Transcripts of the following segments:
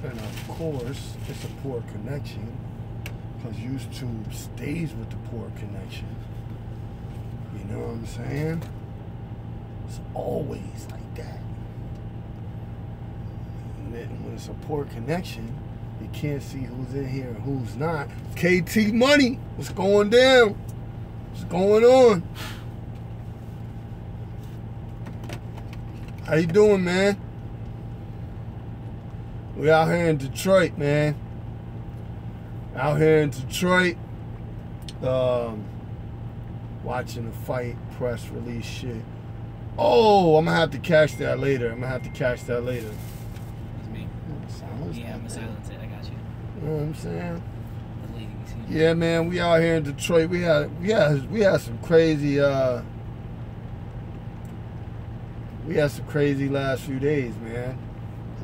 And of course, it's a poor connection because YouTube stays with the poor connection. You know what I'm saying? It's always like that. And then when it's a poor connection, you can't see who's in here and who's not. KT Money, what's going down? What's going on? How you doing, man? We out here in Detroit, man. Out here in Detroit. Watching the fight, press release shit. Oh, I'm gonna have to catch that later. It's me. Yeah, I'm gonna silence it. I got you. You know what I'm saying? Yeah, man, we out here in Detroit. We had some crazy last few days, man.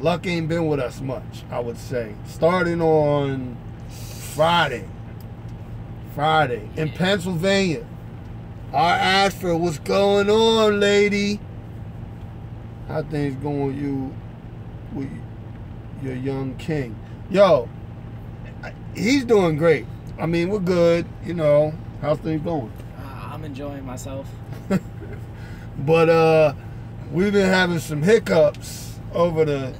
Luck ain't been with us much, I would say. Starting on Friday in Pennsylvania. Our Ashford, what's going on, lady? How things going with your young king? Yo, he's doing great. I mean, we're good. You know, how's things going? I'm enjoying myself. But we've been having some hiccups over the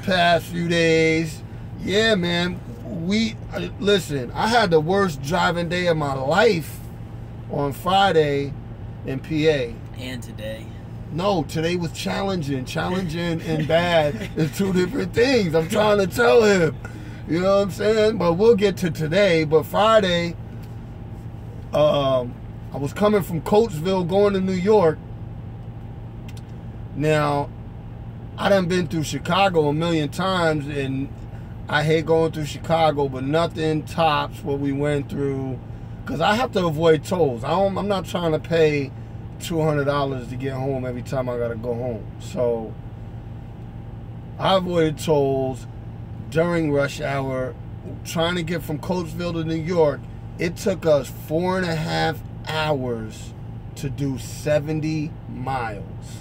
past few days. Yeah, man. Listen, I had the worst driving day of my life on Friday in PA. And today. No, today was challenging. Challenging and bad is two different things. I'm trying to tell him. You know what I'm saying? But we'll get to today. But Friday, I was coming from Coatesville going to New York. Now, I done been through Chicago a million times, and I hate going through Chicago, but nothing tops what we went through. Because I have to avoid tolls. I'm not trying to pay $200 to get home every time I got to go home. So I avoided tolls during rush hour. Trying to get from Coatesville to New York, it took us 4.5 hours to do 70 miles.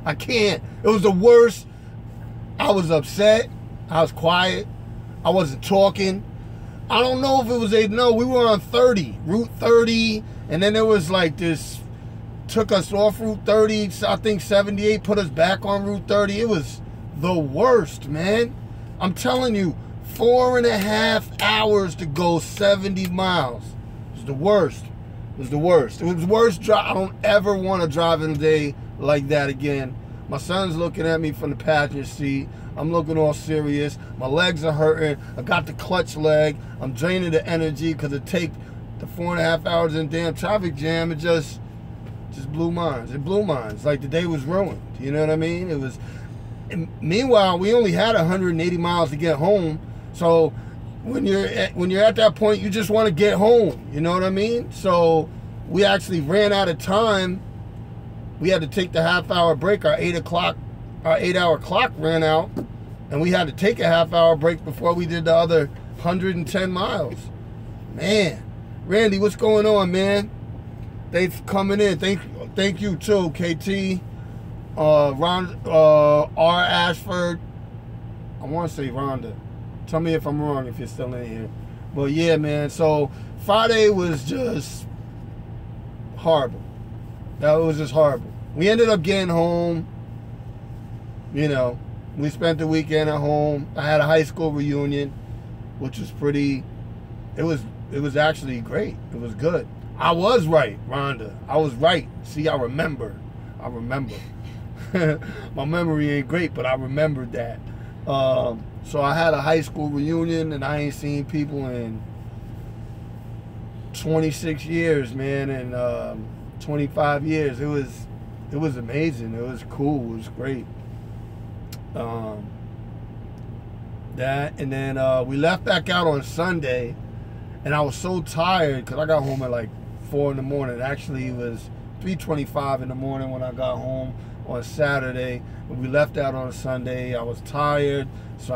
I can't. It was the worst. I was upset. I was quiet. I wasn't talking. I don't know if it was we were on 30, Route 30, and then there was like this, took us off Route 30, I think 78 put us back on Route 30. It was the worst, man. I'm telling you, 4.5 hours to go 70 miles. It was the worst. It was the worst. It was the worst drive. I don't ever want to drive in a day like that again. My son's looking at me from the passenger seat. I'm looking all serious. My legs are hurting. I got the clutch leg. I'm draining the energy because it take the 4.5 hours in damn traffic jam. It just blew minds. It blew minds. Like the day was ruined. You know what I mean? It was. And meanwhile, we only had 180 miles to get home. So when you're at that point, you just want to get home. You know what I mean? So we actually ran out of time. We had to take the half-hour break. Our 8-hour clock ran out, and we had to take a half-hour break before we did the other 110 miles. Man, Randy, what's going on, man? Thanks for coming in. Thank you too, KT. R. Ashford. I want to say Rhonda. Tell me if I'm wrong if you're still in here. But yeah, man. So Friday was just horrible. That was just horrible. We ended up getting home. You know, we spent the weekend at home. I had a high school reunion, which was pretty. It was actually great. It was good. I was right, Rhonda. I was right. See, I remember. My memory ain't great, but I remembered that. So I had a high school reunion, and I ain't seen people in 26 years, man, and 25 years. It was amazing. It was cool. It was great. That, and then we left back out on Sunday, and I was so tired because I got home at like 4 in the morning. Actually, it was 3:25 in the morning when I got home on Saturday. And we left out on a Sunday. I was tired, so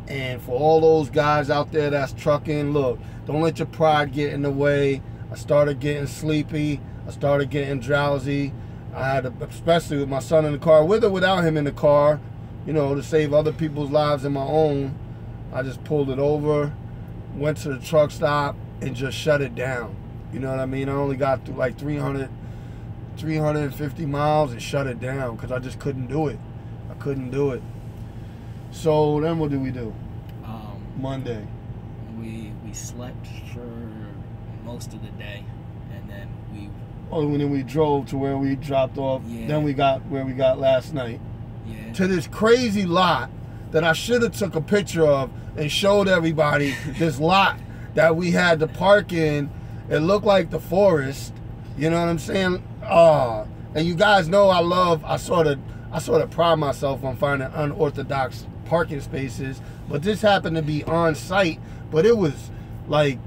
and for all those guys out there that's trucking, look, don't let your pride get in the way. I started getting sleepy. I started getting drowsy. I had to, especially with my son in the car, with or without him in the car, you know, to save other people's lives and my own. I just pulled it over, went to the truck stop, and just shut it down. You know what I mean? I only got through like 350 miles and shut it down because I just couldn't do it. I couldn't do it. So then what did we do? Monday. We slept for most of the day, and then and then we drove to where we dropped off. Yeah. Then we got where we got last night. Yeah. To this crazy lot that I should have took a picture of and showed everybody. This lot that we had to park in. It looked like the forest. You know what I'm saying? And you guys know I sort of pride myself on finding unorthodox parking spaces, but this happened to be on site. But it was like,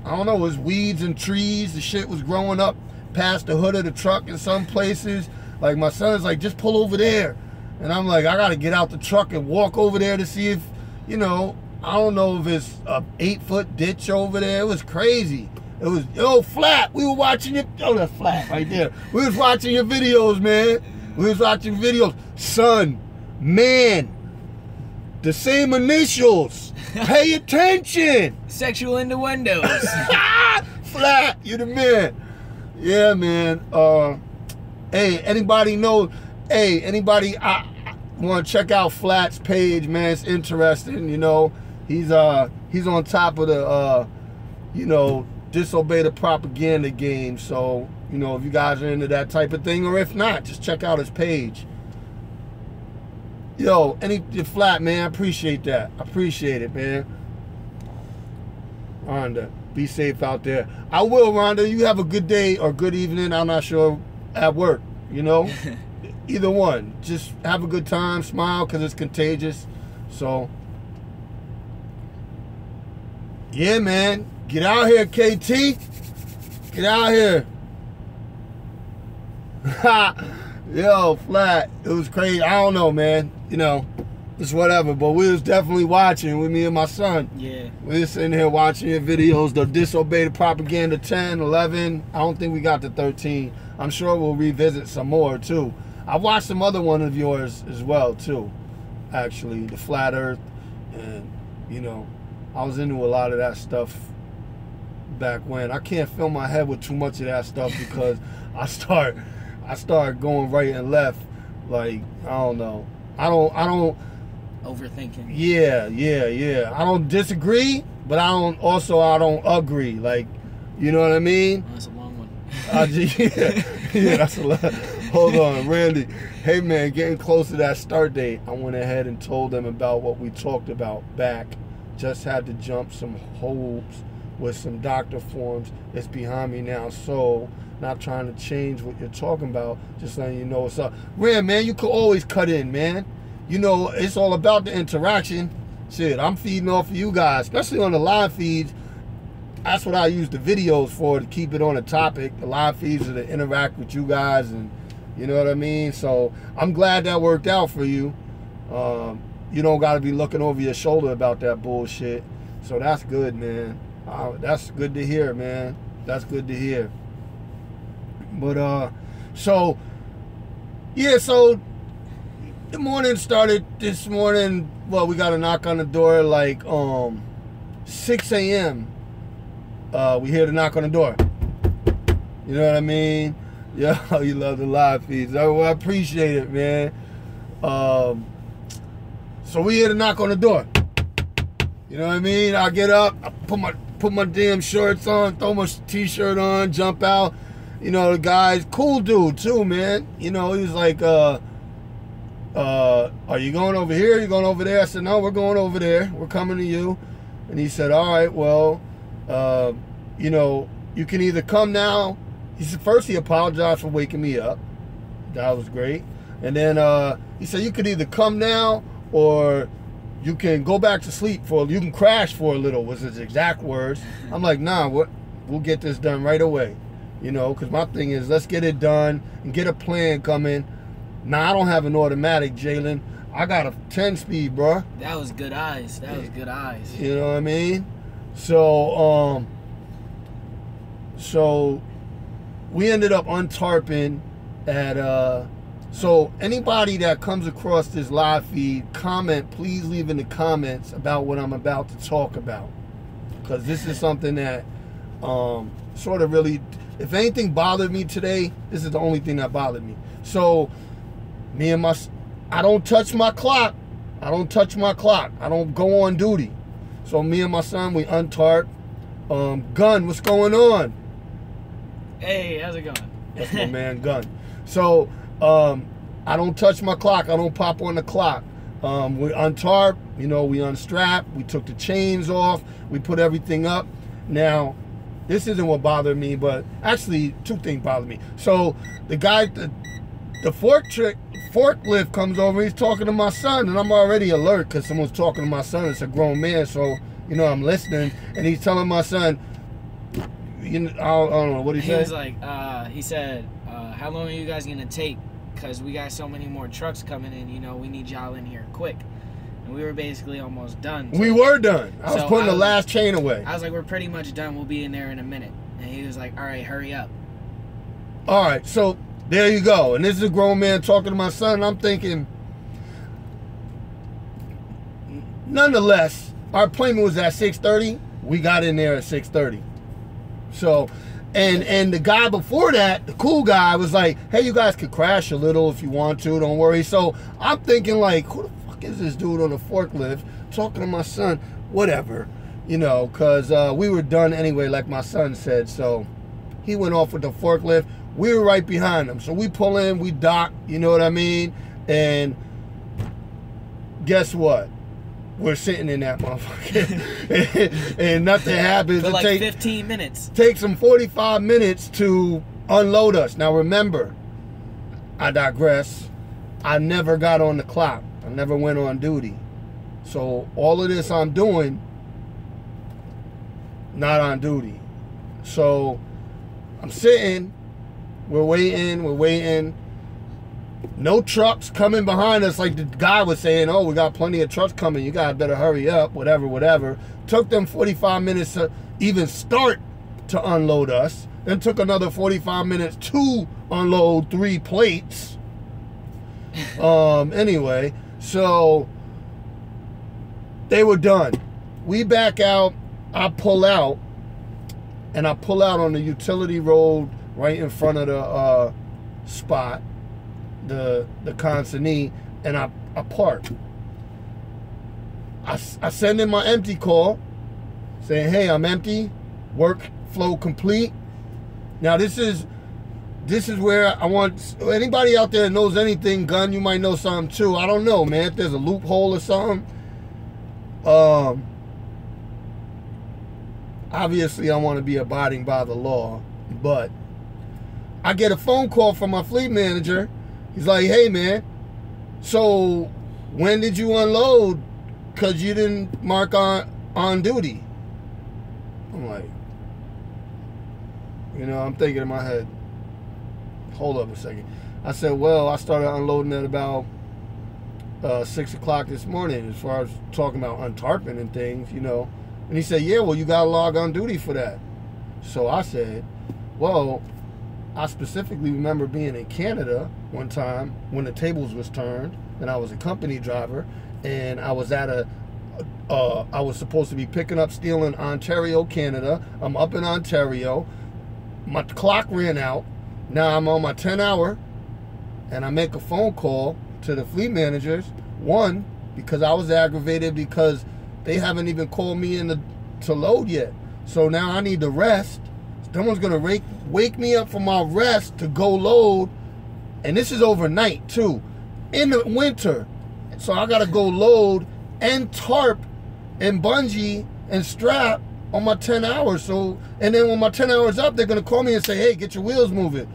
I don't know, it was weeds and trees. The shit was growing up past the hood of the truck in some places. Like my son's like, just pull over there. And I'm like, I gotta get out the truck and walk over there to see if, you know, I don't know if it's a 8-foot ditch over there. It was crazy. It was, Flat, we were watching your, that's Flat right there. We was watching your videos, man. We was watching videos. Son, man, the same initials. Pay attention. Sexual innuendos. Flat, you the man. Yeah, man. Hey, anybody I want to check out Flat's page, man. It's interesting, you know. He's on top of the, you know, disobey the propaganda game. So, you know, if you guys are into that type of thing, or if not, just check out his page. Yo, Flat, man, I appreciate that. I appreciate it, man. Rhonda, be safe out there. I will, Rhonda. You have a good day or good evening. I'm not sure, at work, you know. Either one. Just have a good time, smile, because it's contagious. So, yeah, man. Get out here, KT. Get out here. Yo, Flat. It was crazy. I don't know, man. You know, it's whatever. But we was definitely watching with me and my son. Yeah. We was sitting here watching your videos. The Disobey the Propaganda 10, 11. I don't think we got to 13. I'm sure we'll revisit some more, too. I've watched some other one of yours as well, too. Actually, the Flat Earth. And, you know, I was into a lot of that stuff back when. I can't fill my head with too much of that stuff because I start going right and left. Like, I don't know. I don't overthinking. Yeah. I don't disagree, but I don't agree. Like, you know what I mean? Oh, that's a long one. Yeah, that's a lot. Hold on, Randy. Hey man, getting close to that start date. I went ahead and told them about what we talked about back. Just had to jump some hoops with some doctor forms. It's behind me now, so not trying to change what you're talking about, just letting you know what's up. Rand, man, you could always cut in, man. You know, it's all about the interaction. Shit, I'm feeding off of you guys, especially on the live feeds. That's what I use the videos for, to keep it on a topic. The live feeds are to interact with you guys, and you know what I mean? So I'm glad that worked out for you. You don't got to be looking over your shoulder about that bullshit. So that's good, man. That's good to hear, man. That's good to hear. But, so, yeah, so the morning started this morning. Well, we got a knock on the door like 6 a.m. We hear the knock on the door. You know what I mean? Yeah, you love the live feeds. I appreciate it, man. So we hear the knock on the door. You know what I mean? I get up, I put my damn shorts on, throw my t-shirt on, jump out. You know, the guy's cool dude too, man. You know, he was like, are you going over here? Are you going over there? I said, no, we're going over there. We're coming to you. And he said, all right, well, you know, you can either come now. He said, first he apologized for waking me up. That was great. And then he said, you could either come now or you can go back to sleep you can crash for a little, was his exact words. I'm like, nah, we'll get this done right away. You know, because my thing is, let's get it done and get a plan coming. Nah, I don't have an automatic, Jalen. I got a 10-speed, bro. That was good eyes. That was good eyes. You know what I mean? So, we ended up untarping So anybody that comes across this live feed, please leave in the comments about what I'm about to talk about, because this is something that sort of really, if anything bothered me today, this is the only thing that bothered me. So I don't touch my clock. I don't touch my clock. I don't go on duty. So me and my son, we untarp. Gun, what's going on? Hey, how's it going? That's my man, Gun. So I don't touch my clock. I don't pop on the clock. We untarp, we unstrap. We took the chains off. We put everything up. Now, this isn't what bothered me, but actually two things bothered me. So the guy, the forklift comes over. He's talking to my son, and I'm already alert because someone's talking to my son. It's a grown man, so I'm listening. And he's telling my son, I don't know what he said. He was like, he said, how long are you guys gonna take? Because we got so many more trucks coming in. We need y'all in here quick. And we were basically almost done. So, we were done. I was putting the last chain away. I was like, we're pretty much done. We'll be in there in a minute. And he was like, all right, hurry up. All right, so there you go. And this is a grown man talking to my son. And I'm thinking, nonetheless, our appointment was at 6:30. We got in there at 6:30. So, and the guy before that, the cool guy, was like, hey, you guys could crash a little if you want to. Don't worry. So I'm thinking, like, who the fuck is this dude on the forklift talking to my son? Whatever, because we were done anyway, like my son said. So he went off with the forklift. We were right behind him. So we pull in, we dock, you know what I mean? And guess what? We're sitting in that motherfucker. and nothing happens. For like 15 minutes. Takes them 45 minutes to unload us. Now remember, I digress. I never got on the clock. I never went on duty. So all of this I'm doing, not on duty. So I'm sitting, we're waiting. No trucks coming behind us, like the guy was saying, oh, we got plenty of trucks coming, you guys better hurry up, whatever. Took them 45 minutes to even start to unload us. Then took another 45 minutes to unload 3 plates. Anyway, so they were done. We back out, I pull out, and I pull out on the utility road right in front of the spot, the consignee, and I park. I send in my empty call saying, hey, I'm empty, workflow complete. Now this is where I want anybody out there that knows anything, Gun, you might know something too. I don't know, man, if there's a loophole or something. Obviously I want to be abiding by the law, but I get a phone call from my fleet manager. He's like, hey man, so when did you unload? Because you didn't mark on duty. I'm like, I'm thinking in my head, hold up a second. I said, well, I started unloading at about 6 o'clock this morning, as far as talking about untarping and things, And he said, yeah, well, you got to log on duty for that. So I said, well, I specifically remember being in Canada one time when the tables was turned, and I was a company driver, and I was at I was supposed to be picking up steel in Ontario, Canada. I'm up in Ontario. My clock ran out. Now I'm on my 10-hour, and I make a phone call to the fleet managers. One, because I was aggravated because they haven't even called me in to load yet. So now I need to rest. Someone's going to wake me up from my rest to go load. And this is overnight, too. In the winter. So I got to go load and tarp and bungee and strap on my 10 hours. So, and then when my 10 hours up, they're going to call me and say, hey, get your wheels moving.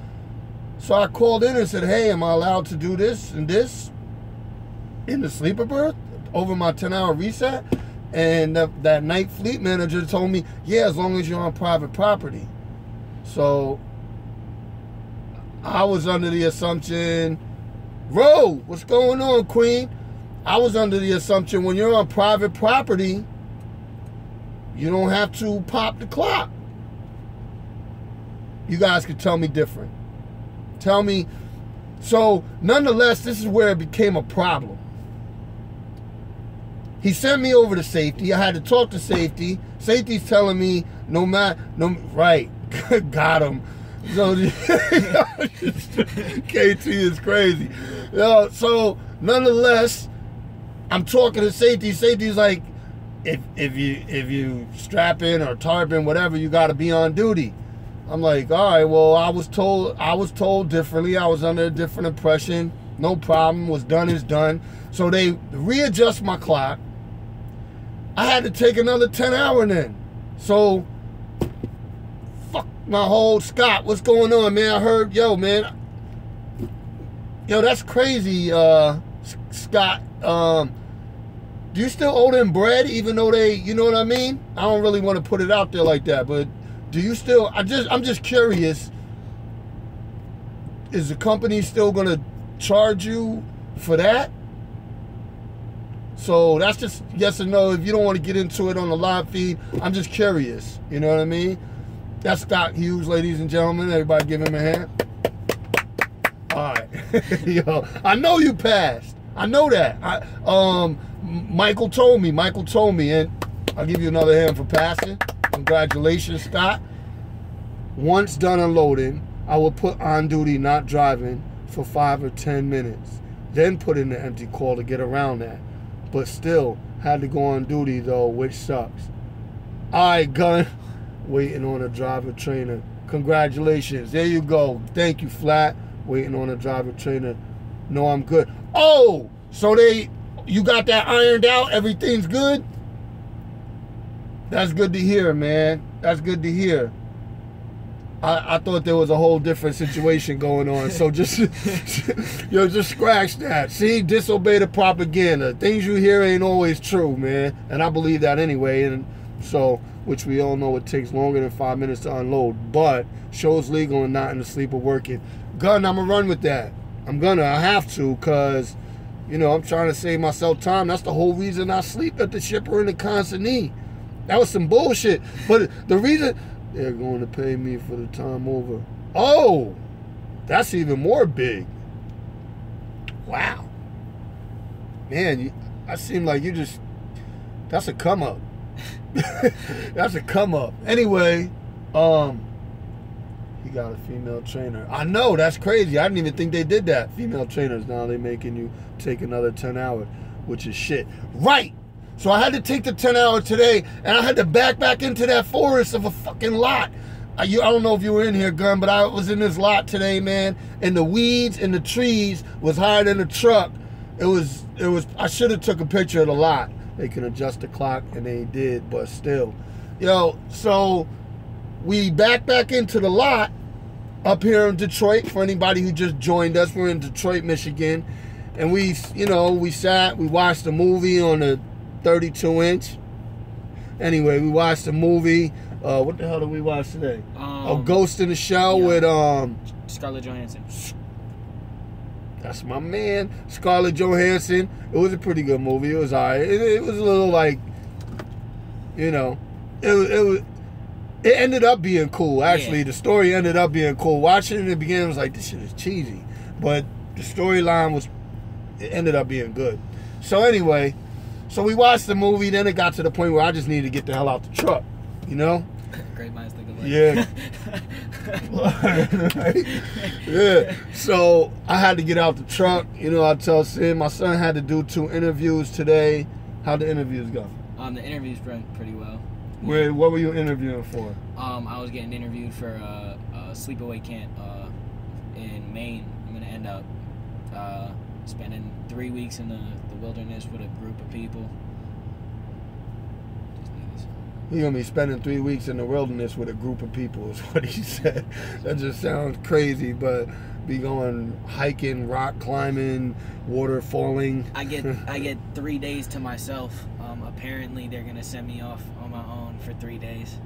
So I called in and said, hey, am I allowed to do this and this in the sleeper berth over my 10-hour reset? And that night fleet manager told me, yeah, as long as you're on private property. So I was under the assumption, Ro, what's going on, Queen? I was under the assumption when you're on private property, you don't have to pop the clock. You guys could tell me different. Tell me So, nonetheless, this is where it became a problem. He sent me over to safety. I had to talk to safety. Safety's telling me, right, got him. So, KT is crazy. So, nonetheless, I'm talking to safety. Safety's like, if you strap in or tarp in, whatever, you got to be on duty. I'm like, all right, well, I was told differently. I was under a different impression. No problem. What's done is done. So they readjust my clock. I had to take another 10-hour then. So, fuck my whole Scott. What's going on, man? I heard, yo, that's crazy, Scott. Do you still owe them bread, even though they, you know what I mean? I don't really want to put it out there like that, but do you still? I'm just curious. Is the company still gonna charge you for that? So that's just yes or no. If you don't want to get into it on the live feed, I'm just curious. You know what I mean? That's Scott Hughes, ladies and gentlemen. Everybody give him a hand. All right. Yo, I know you passed. I know that. Michael told me, and I'll give you another hand for passing. Congratulations, Scott. Once done unloading, I will put on duty not driving for 5 or 10 minutes. Then put in the empty call to get around that. But still, had to go on duty though, which sucks. Alright, gun. Waiting on a driver trainer. Congratulations. There you go. Thank you, Flat. Waiting on a driver trainer. No, I'm good. Oh! So you got that ironed out? Everything's good? That's good to hear, man. That's good to hear. I thought there was a whole different situation going on. So just scratch that. See, disobey the propaganda. Things you hear ain't always true, man. And I believe that anyway. And so, which we all know it takes longer than 5 minutes to unload. But show's legal and not in the sleep of working. Gun, I'm gonna run with that. I have to, because, you know, I'm trying to save myself time. That's the whole reason I sleep at the shipper and the consignee. That was some bullshit. But the reason, they're going to pay me for the time over. Oh, that's even more big. Wow. Man, I seem like you just, that's a come up. That's a come up. Anyway, he got a female trainer. I know, that's crazy. I didn't even think they did that. Female trainers, now they making you take another 10 hours, which is shit. Right. So I had to take the 10 hour today, and I had to back into that forest of a fucking lot. I don't know if you were in here, Gun, but I was in this lot today, man, and the weeds and the trees was higher than the truck. It was. I should have took a picture of the lot. They can adjust the clock, and they did, but still. Yo, so we back into the lot up here in Detroit. For anybody who just joined us, we're in Detroit, Michigan, and we sat, we watched a movie on the 32-inch. Anyway, we watched a movie. What the hell did we watch today? Ghost in the Shell with Scarlett Johansson. That's my man, Scarlett Johansson. It was a pretty good movie. It was alright. It was a little like, you know, it ended up being cool. Actually, the story ended up being cool. Watching it in the beginning, I was like, this shit is cheesy, but the storyline ended up being good. So anyway. So we watched the movie, then it got to the point where I just needed to get the hell out the truck, you know? Great minds think alike. Yeah. Yeah. So I had to get out the truck. You know, I tell Sid, my son had to do 2 interviews today. How'd the interviews go? The interviews went pretty well. What were you interviewing for? I was getting interviewed for a sleepaway camp in Maine. I'm going to end up spending 3 weeks in the wilderness with a group of people. You're going to be spending 3 weeks in the wilderness with a group of people is what he said. That just sounds crazy, but be going hiking, rock climbing, water falling. I get 3 days to myself. Apparently they're going to send me off on my own for 3 days.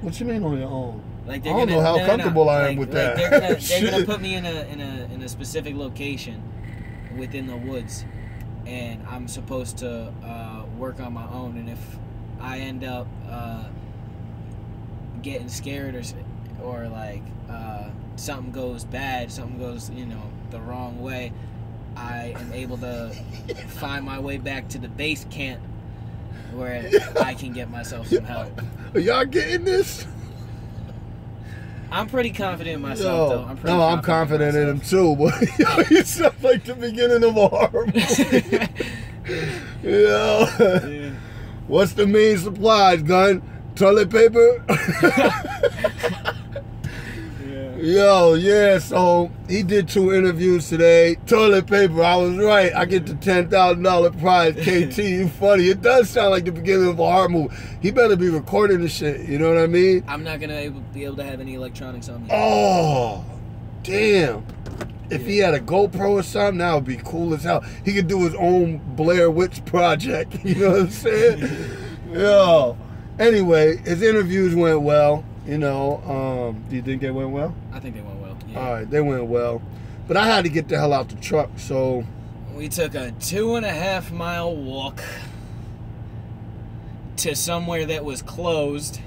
What you mean on your own? Like I don't know how comfortable I am with that. They're gonna put me in a specific location within the woods, and I'm supposed to work on my own. And if I end up getting scared or like something goes bad, something goes, the wrong way, I am able to find my way back to the base camp where I can get myself some help. Are y'all getting this? I'm pretty confident in myself, though. I'm confident in him too, but you sound like the beginning of a horror movie. Yeah. What's the main supplies, gun? Toilet paper? Yo, yeah, so he did 2 interviews today. Toilet paper, I was right. I get the $10,000 prize. KT, you funny. It does sound like the beginning of a horror movie. He better be recording this shit, you know what I mean? I'm not going to be able to have any electronics on me. Oh, damn. If he had a GoPro or something, that would be cool as hell. He could do his own Blair Witch project, you know what I'm saying? Yo. Anyway, his interviews went well. Do you think they went well? I think they went well. Yeah. All right, they went well. But I had to get the hell out the truck, so... We took a 2.5-mile walk to somewhere that was closed.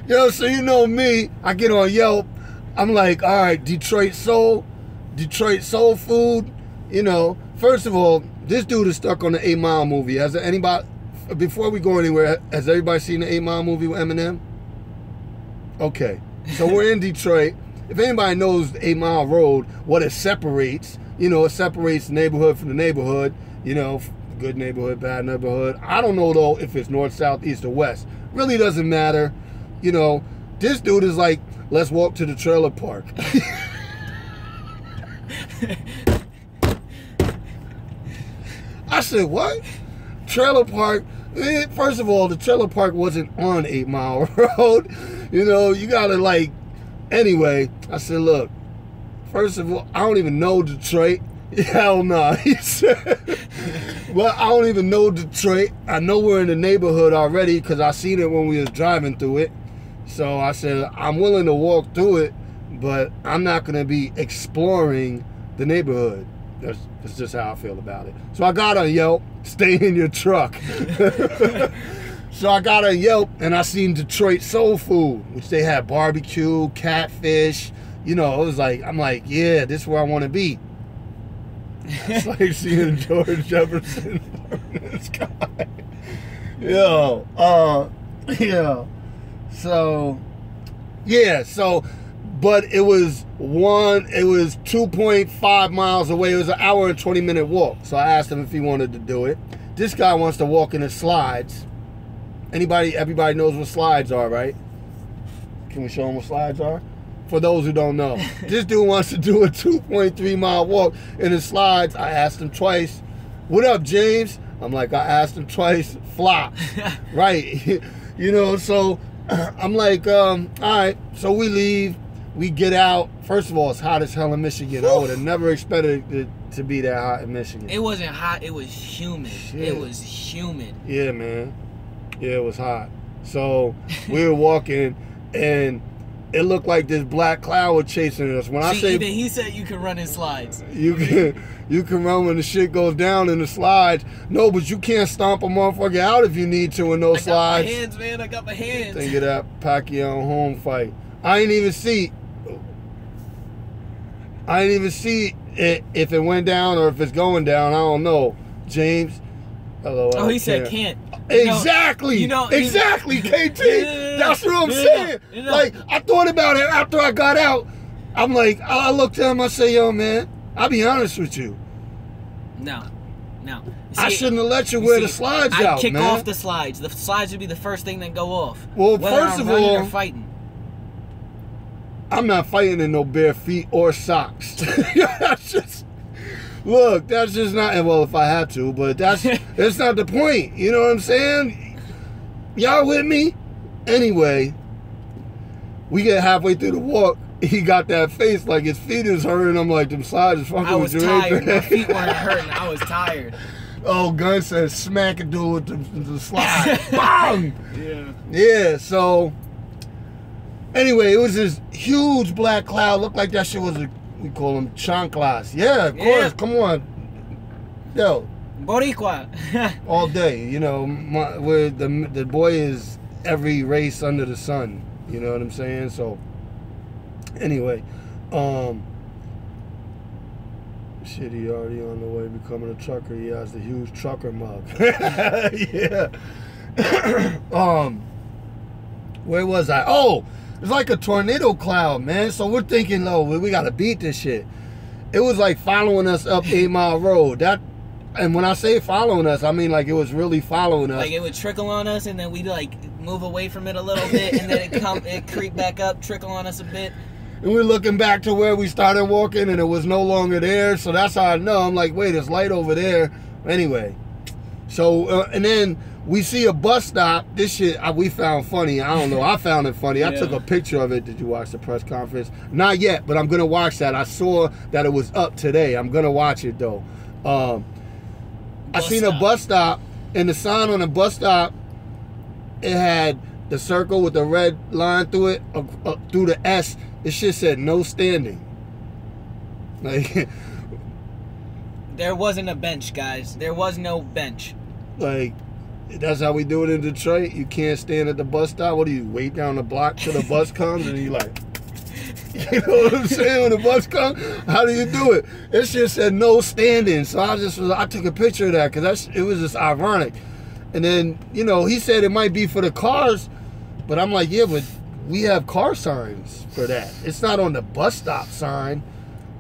Yo, so you know me, I get on Yelp. I'm like, all right, Detroit soul food. First of all, this dude is stuck on the 8 Mile movie. Has anybody... Before we go anywhere, has everybody seen the 8 Mile movie with Eminem? Okay. So we're in Detroit. If anybody knows the 8 Mile Road, what it separates, it separates the neighborhood from the neighborhood, good neighborhood, bad neighborhood. I don't know, though, if it's north, south, east, or west. Really doesn't matter. This dude is like, let's walk to the trailer park. I said, what? Trailer park? First of all, the trailer park wasn't on 8 Mile Road. You gotta anyway, I said, look, first of all, I don't even know Detroit. Hell no. He said, well, I don't even know Detroit. I know we're in the neighborhood already because I seen it when we was driving through it. So I said, I'm willing to walk through it, but I'm not gonna be exploring the neighborhood. That's just how I feel about it. So I got on Yelp, stay in your truck. So I got on Yelp and I seen Detroit soul food, which they had barbecue, catfish. It was like, I'm like, yeah, this is where I want to be. It's like seeing George Jefferson in the sky. Yeah. So, but it was 2.5 miles away. It was an hour and 20-minute walk. So I asked him if he wanted to do it. This guy wants to walk in the slides. Everybody knows what slides are, right? Can we show them what slides are? For those who don't know. This dude wants to do a 2.3-mile walk in the slides. I asked him twice, what up, James? I'm like, I asked him twice, flop. Right. So I'm like, all right. So we leave. We get out. First of all, it's hot as hell in Michigan. I would have never expected it to be that hot in Michigan. It wasn't hot. It was humid. Shit. It was humid. Yeah, man. Yeah, it was hot. So we were walking, and it looked like this black cloud was chasing us. When even he said you can run in slides. You can run when the shit goes down in the slides. No, but you can't stomp a motherfucker out if you need to in those slides. I got my hands, man. I got my hands. Think of that Pacquiao home fight. I ain't even see it if it went down or if it's going down. I don't know. James. Hello. Oh, he said can't. Exactly. Exactly, KT. That's what I'm saying. Like, I thought about it after I got out. I'm like, I looked at him, I say, yo, man, I'll be honest with you. No. See, I shouldn't have let you wear the slides out, man. I'd kick off the slides. The slides would be the first thing that go off. Well, first of all, or fighting. I'm not fighting in no bare feet or socks. That's just not, well, if I had to, but that's not the point. You know what I'm saying? Y'all with me? Anyway, we get halfway through the walk. He got that face like his feet is hurting. I'm like, them slides is fucking with you. I was tired. My feet weren't hurting. I was tired. Oh, Gun says smack a dude with the slide. Bang! Yeah, so anyway, it was this huge black cloud. Looked like that shit was we call them chanclas. Yeah, of course. Come on. Yo. Boricua. All day. Where the boy is every race under the sun. You know what I'm saying? So Anyway, shit, he already on the way becoming a trucker. He has the huge trucker mug. Yeah. Where was I? Oh, it's like a tornado cloud, man. So we're thinking, oh, we gotta beat this shit. It was like following us up 8 Mile Road. And when I say following us, I mean like it was really following us. Like it would trickle on us, and then we'd like move away from it a little bit, and then it creep back up, trickle on us a bit. And we're looking back to where we started walking, and it was no longer there. So that's how I know. I'm like, wait, there's light over there. Anyway, so and then we see a bus stop. This shit we found funny. I don't know. I found it funny. I took a picture of it. Did you watch the press conference? Not yet, but I'm gonna watch that. I saw that it was up today. I'm gonna watch it though. I seen a bus stop, and the sign on the bus stop, it had the circle with the red line through it, through the S. It shit said no standing. Like, there wasn't a bench, guys. There was no bench. Like, that's how we do it in Detroit. You can't stand at the bus stop. What do you wait down the block till the bus comes, and you like, you know what I'm saying? When the bus comes, how do you do it? It shit said no standing. So I took a picture of that because it was just ironic. And then, you know, he said it might be for the cars, but I'm like, yeah, but we have car signs for that. It's not on the bus stop sign.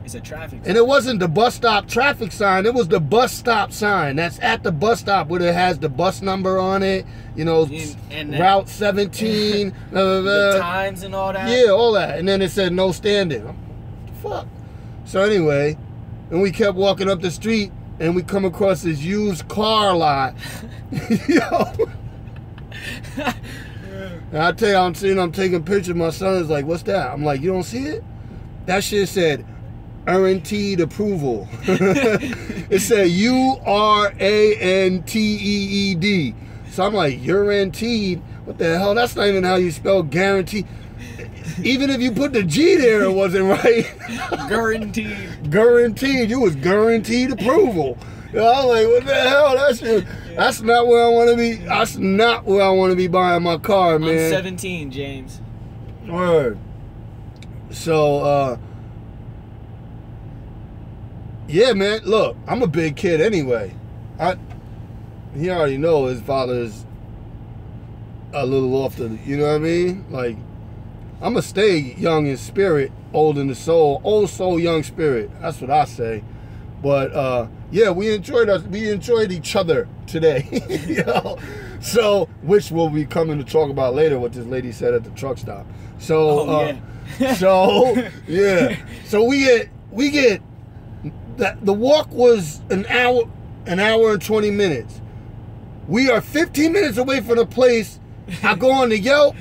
It's a traffic sign. And it wasn't the bus stop traffic sign. It was the bus stop sign. That's at the bus stop where it has the bus number on it. You know, and Route 17. The times and all that. Yeah, all that. And then it said no standing. What the fuck? So anyway, and we kept walking up the street, and we come across this used car lot. Yo. And I tell you, I'm taking pictures. My son is like, what's that? I'm like, you don't see it? That shit said guaranteed approval. It said URANTEED. So I'm like, guaranteed? What the hell? That's not even how you spell guarantee. Even if you put the G there, it wasn't right. Guaranteed. Guaranteed. You was guaranteed approval. You know, I was like, what the hell? That's not where I want to be. That's not where I want to be buying my car, man. I'm 17, James. Word. So, yeah, man. Look, I'm a big kid anyway. He already know his father's a little off the, you know what I mean? Like, I'm going to stay young in spirit, old in the soul. Old soul, young spirit. That's what I say. But, yeah, we enjoyed each other today. You know? So, which we'll be coming to talk about later, what this lady said at the truck stop. So, yeah. So we get that the walk was an hour and 20 minutes. We are 15 minutes away from the place. I go on the Yelp,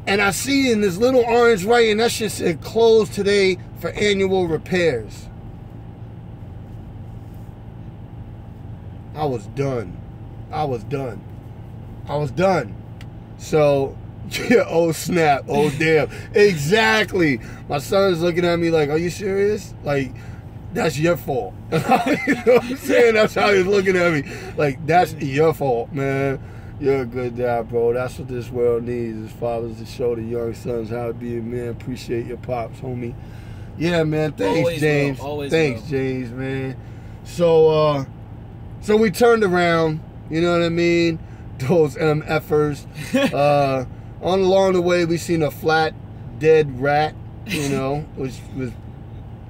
and I see in this little orange writing, that shit said closed today for annual repairs. I was done. So, yeah, oh snap, oh damn. Exactly. My son's looking at me like, are you serious? Like, that's your fault. You know what I'm saying? That's how he's looking at me. Like, that's your fault, man. You're a good dad, bro. That's what this world needs, is fathers to show the young sons how to be a man. Appreciate your pops, homie. Yeah, man. Thanks, always James. Thanks, James, man. So we turned around, you know what I mean? Those MFers. Along the way, we seen a flat, dead rat, you know, which was,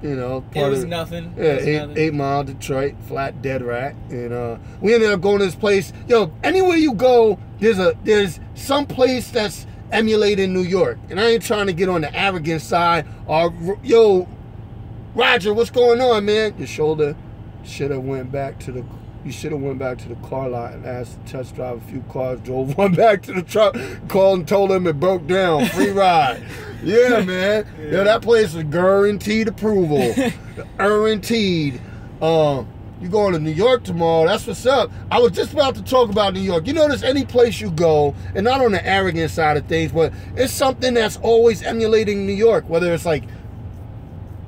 you know, part of nothing. Yeah, 8 Mile, Detroit, flat, dead rat. And we ended up going to this place. Yo, anywhere you go, there's some place that's emulating New York. And I ain't trying to get on the arrogant side. Or, yo, Roger, what's going on, man? Your shoulder should have went back to the... You should have went back to the car lot and asked to test drive a few cars, drove one back to the truck, called and told them it broke down, free ride. Yeah, man. Yeah, that place is guaranteed approval. Guaranteed. You going to New York tomorrow, that's what's up. I was just about to talk about New York. You notice any place you go, and not on the arrogant side of things, but it's something that's always emulating New York, whether it's like,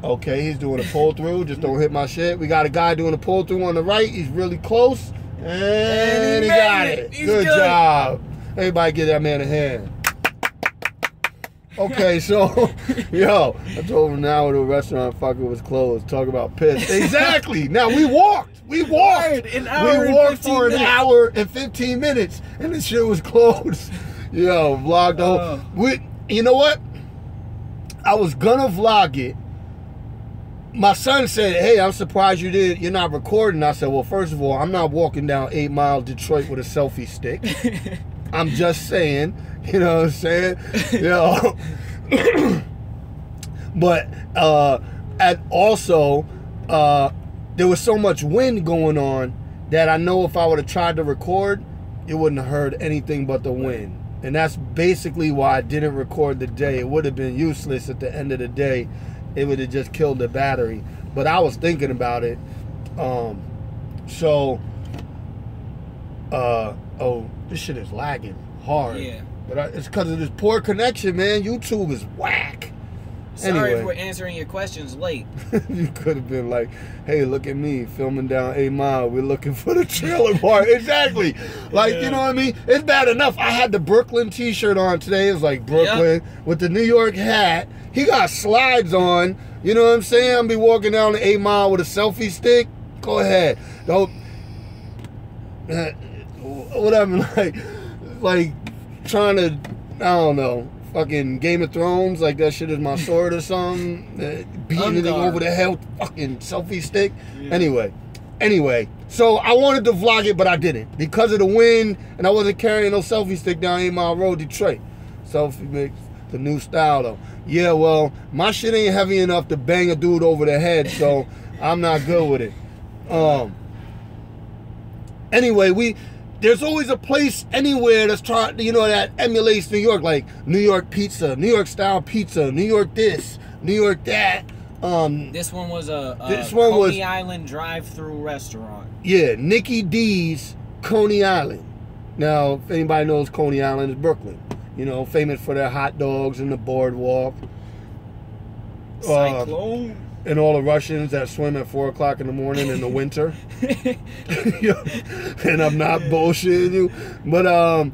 okay, he's doing a pull-through. Just don't hit my shit. We got a guy doing a pull-through on the right. He's really close. And he got it. Good job. Everybody give that man a hand. Okay, so, yo, I told him now the restaurant fucking was closed. Talk about piss. Exactly. Now, we walked. We walked. An hour We walked and 15 for an minutes. hour and 15 minutes, and the shit was closed. Yo, vlogged the whole... You know what? I was gonna vlog it. My son said, hey, I'm surprised you're not recording. I said, well, first of all, I'm not walking down 8 Mile Detroit with a selfie stick. I'm just saying, you know what I'm saying? You know. But there was so much wind going on that I know if I would have tried to record, it wouldn't have heard anything but the wind. And that's basically why I didn't record the day. It would have been useless at the end of the day. It would have just killed the battery. But I was thinking about it. Oh, this shit is lagging hard. Yeah. But it's because of this poor connection, man. YouTube is whack. Sorry if we're answering your questions late. You could have been like, hey, look at me filming down 8 Mile. We're looking for the trailer park. Exactly. Like, you know what I mean? It's bad enough. I had the Brooklyn t-shirt on today. It was like Brooklyn with the New York hat. He got slides on. You know what I'm saying? I'll be walking down the 8 Mile with a selfie stick. Go ahead. Don't. Whatever. Like trying to, I don't know. Fucking Game of Thrones, like that shit is my sword or something. Beating anything over the head with fucking selfie stick. Yeah. Anyway, so I wanted to vlog it, but I didn't. Because of the wind, and I wasn't carrying no selfie stick down 8 Mile Road, Detroit. Selfie mix, the new style though. Yeah, well, my shit ain't heavy enough to bang a dude over the head, so I'm not good with it. Anyway, there's always a place anywhere that's trying, that emulates New York, like New York pizza, New York style pizza, New York this, New York that. This one was a Coney Island drive-through restaurant. Yeah, Nikki D's Coney Island. Now, if anybody knows Coney Island, it's Brooklyn. Famous for their hot dogs and the boardwalk. Cyclone. And all the Russians that swim at 4 o'clock in the morning in the winter. And I'm not bullshitting you. But, I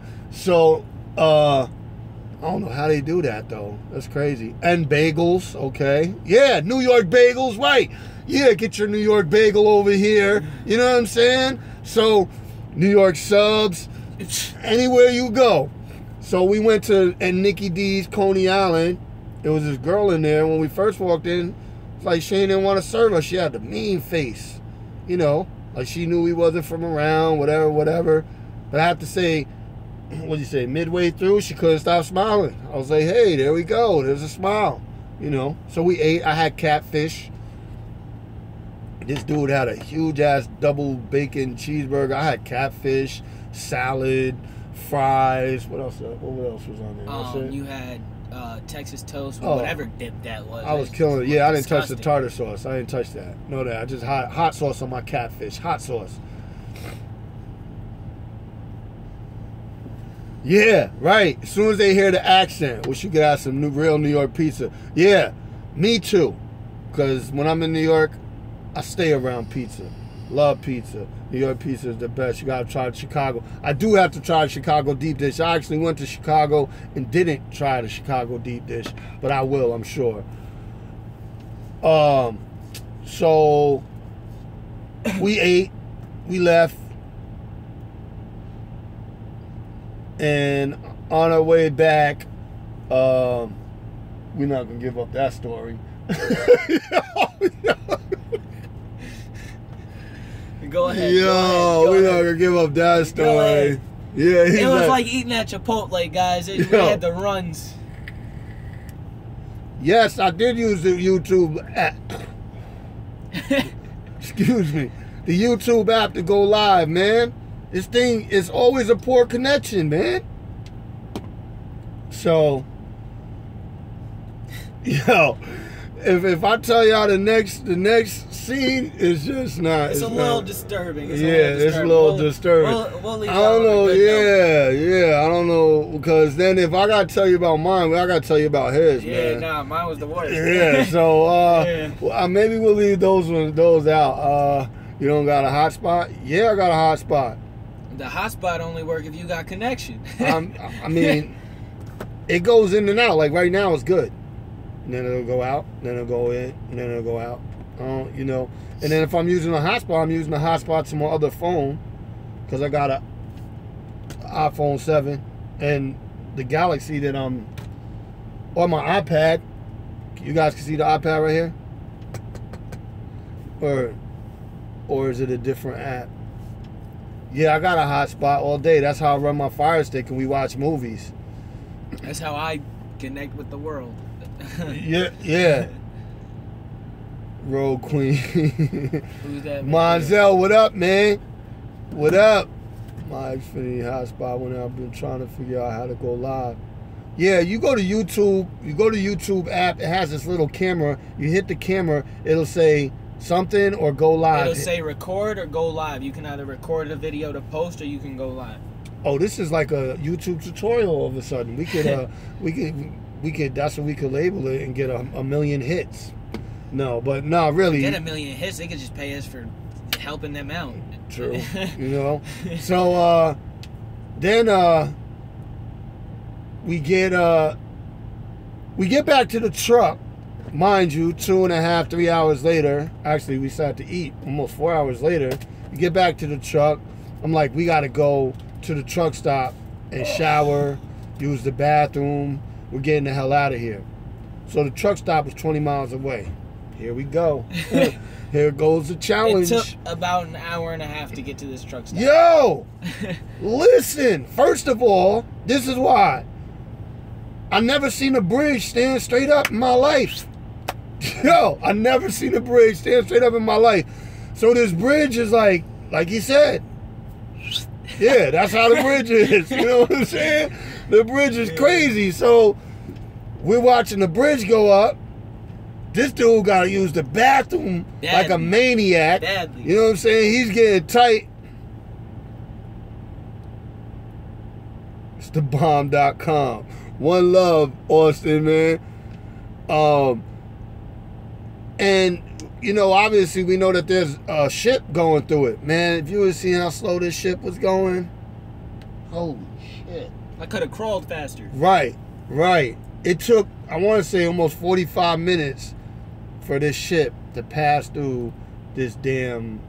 don't know how they do that, though. That's crazy. And bagels, okay. Yeah, New York bagels, right. Yeah, get your New York bagel over here. You know what I'm saying? So, New York subs, anywhere you go. So, we went to Nikki D's Coney Island. There was this girl in there. When we first walked in, it's like she didn't want to serve us. She had the mean face. Like she knew we wasn't from around, whatever. But I have to say, what'd you say, midway through, she couldn't stop smiling. I was like, hey, there we go. There's a smile. So we ate. I had catfish. This dude had a huge-ass double bacon cheeseburger. I had catfish, salad, fries. What else was on there? You had Texas toast, whatever dip that was. I was killing it. Yeah, I didn't touch the tartar sauce. I didn't touch that. No, that I just hot sauce on my catfish. Hot sauce. Yeah, right. As soon as they hear the accent, wish you could have some real New York pizza. Yeah, me too. Because when I'm in New York, I stay around pizza. Love pizza. New York pizza is the best. You gotta try Chicago. I do have to try Chicago deep dish. I actually went to Chicago and didn't try the Chicago deep dish, but I will, I'm sure. So we ate, we left, and on our way back, we're not gonna give up that story. Go ahead. We're not gonna give up that story. Yeah, it was like eating at Chipotle, guys. We had the runs. Yes, I did use the YouTube app. Excuse me. The YouTube app to go live, man. This thing is always a poor connection, man. So, if I tell y'all the next scene is just not. It's a little disturbing. It's a little disturbing. We'll leave I don't know. Yeah. I don't know, because then if I gotta tell you about mine, I gotta tell you about his. Yeah, man. nah, mine was the worst. Yeah. So maybe we'll leave those out. You don't got a hotspot? Yeah, I got a hotspot. The hotspot only work if you got connection. I mean, it goes in and out. Like right now, it's good. And then it'll go out, then it'll go in, and then it'll go out. You know. And then if I'm using a hotspot, I'm using a hotspot to my other phone, because I got a iPhone 7 and the Galaxy that I'm on my iPad. You guys can see the iPad right here, or is it a different app? Yeah, I got a hotspot all day. That's how I run my Fire Stick and we watch movies. That's how I connect with the world. Yeah. Road Queen. Who's that? Monzel, what up, man? What up? My Xfinity hotspot when I've been trying to figure out how to go live. Yeah, you go to YouTube. You go to YouTube app. It has this little camera. You hit the camera. It'll say something or go live. It'll say record or go live. You can either record a video to post or you can go live. Oh, this is like a YouTube tutorial all of a sudden. We could, we could. That's what we could label it and get a million hits. No, but no, really. Get a million hits. They could just pay us for helping them out. True. You know. So then we get back to the truck. Mind you, 2.5, 3 hours later. Actually, we sat to eat almost 4 hours later. We get back to the truck. I'm like, we gotta go to the truck stop and shower, use the bathroom. We're getting the hell out of here. So the truck stop was 20 miles away. Here we go. Here goes the challenge. It took about an hour and a half to get to this truck stop. Yo! Listen, first of all, this is why. I never seen a bridge stand straight up in my life. Yo, I never seen a bridge stand straight up in my life. So this bridge is like he said. Yeah, that's how the bridge is. You know what I'm saying? The bridge is crazy. So we're watching the bridge go up. This dude got to use the bathroom like a maniac. Badly. You know what I'm saying? He's getting tight. It's thebomb.com. One love, Austin, man. And, you know, obviously we know that there's a ship going through it. Man, if you would see how slow this ship was going, holy shit. I could have crawled faster. Right. It took, I want to say, almost 45 minutes for this ship to pass through this damn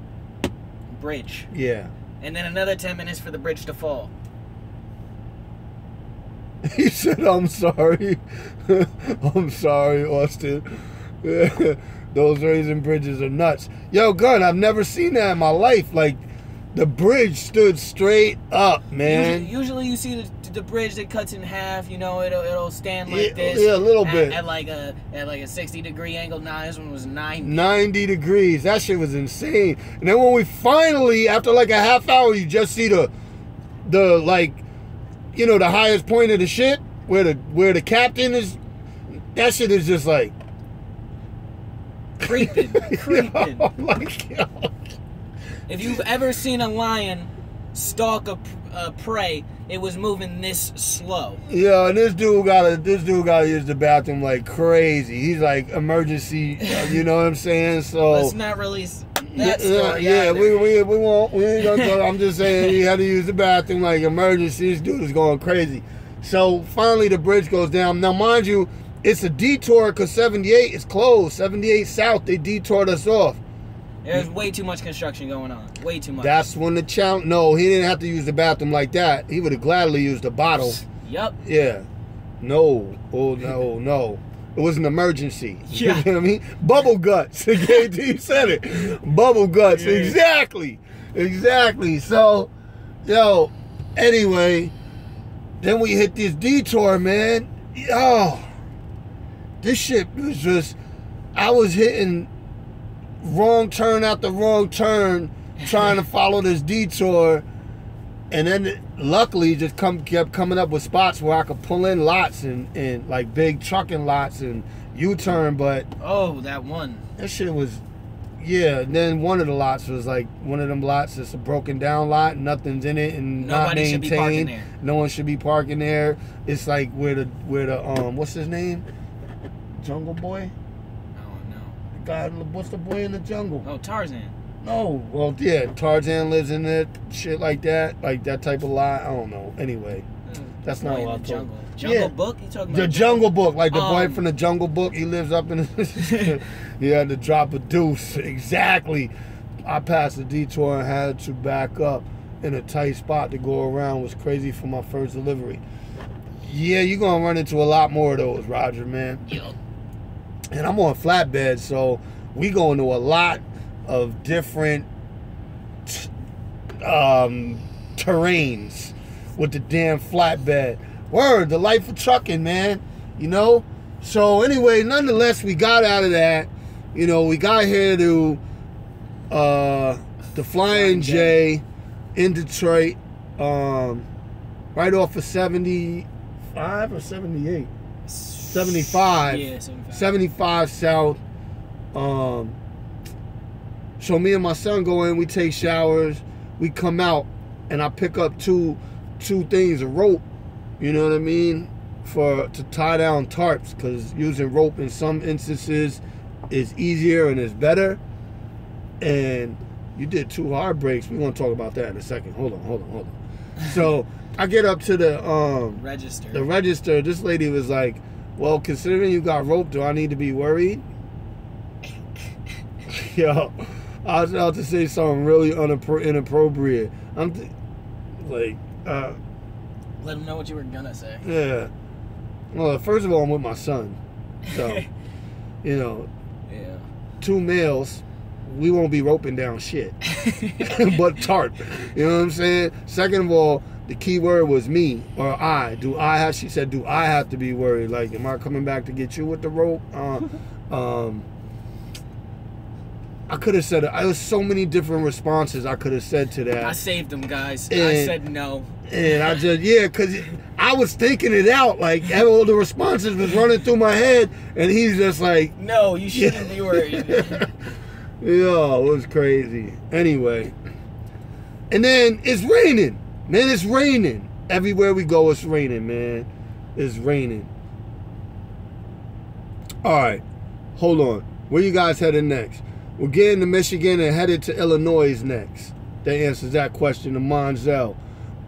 bridge. Yeah. And then another 10 minutes for the bridge to fall. He said, I'm sorry. I'm sorry, Austin. Those raisin bridges are nuts. Yo, Gun, I've never seen that in my life. Like, the bridge stood straight up, man. Usually you see the bridge that cuts in half. You know, it'll stand like this. Yeah, a little bit. At like a 60-degree angle. Nah, this one was 90. 90 degrees. That shit was insane. And then when we finally, after like a half hour, you just see the like, you know, the highest point of the ship where the captain is. That shit is just like creeping. Oh my God. If you've ever seen a lion stalk a prey, it was moving this slow. Yeah, and this dude gotta use the bathroom like crazy. He's like emergency, you know what I'm saying? So let's not release that story. Yeah, we won't. We ain't gonna talk. I'm just saying he had to use the bathroom like emergency. This dude is going crazy. So finally the bridge goes down. Now mind you, it's a detour because 78 is closed. 78 South, they detoured us off. There's way too much construction going on. Way too much. That's when the challenge. No, he didn't have to use the bathroom like that. He would have gladly used the bottle. Yep. Yeah. No. Oh, no. It was an emergency. Yeah. You know what I mean? Bubble guts. He said it. Bubble guts. Yeah. Exactly. So, yo, anyway, then we hit this detour, man. Yo, this shit was just, I was hitting wrong turn after wrong turn trying to follow this detour, and then luckily just kept coming up with spots where I could pull in lots and like big trucking lots and U-turn. But oh, that shit was, yeah. And then one of the lots was like one of them lots that's a broken down lot, nothing's in it and nobody not maintained. should be parking there. No one should be parking there. It's like where the what's his name, Jungle Boy. What's the boy in the jungle? Oh, Tarzan. No, well, yeah, Tarzan lives in it, shit like that type of lot. I don't know. Anyway, That's not Boy what in I the told. Jungle. Jungle Book? You talking about The Jungle Book, like the boy from the Jungle Book. He lives up in. He had to drop a deuce. Exactly. I passed the detour and had to back up in a tight spot to go around. It was crazy for my first delivery. Yeah, you're gonna run into a lot more of those, Roger, man. Yup. And I'm on flatbed, so we go into a lot of different terrains with the damn flatbed. Word, the life of trucking, man. You know? So anyway, nonetheless, we got out of that. You know, we got here to the Flying J in Detroit, right off of 75 or 78? 75. Yeah, 75. 75 South. So me and my son go in, we take showers, we come out, and I pick up two things of rope, you know what I mean, to tie down tarps, because using rope in some instances is easier and is better. And you did 2 hard breaks. We're gonna talk about that in a second. Hold on. So I get up to the register. The register. This lady was like, "Well, considering you got rope, do I need to be worried?" Yo, I was about to say something really inappropriate. Let them know what you were gonna say. Yeah. Well, first of all, I'm with my son, so you know, yeah, 2 males, we won't be roping down shit, but tarp. You know what I'm saying? Second of all, the key word was me or I. She said, do I have to be worried? Like, am I coming back to get you with the rope? I could have said it. There was so many different responses I could have said to that. I saved them, guys. I said no. And I just, because I was thinking it out. Like, all the responses was running through my head. And he's just like, no, you shouldn't be worried. Yeah, it was crazy. Anyway. And then it's raining. Man, it's raining. Everywhere we go, it's raining, man. It's raining. All right. Hold on. Where you guys headed next? We're getting to Michigan and headed to Illinois next. That answers that question to Monzel.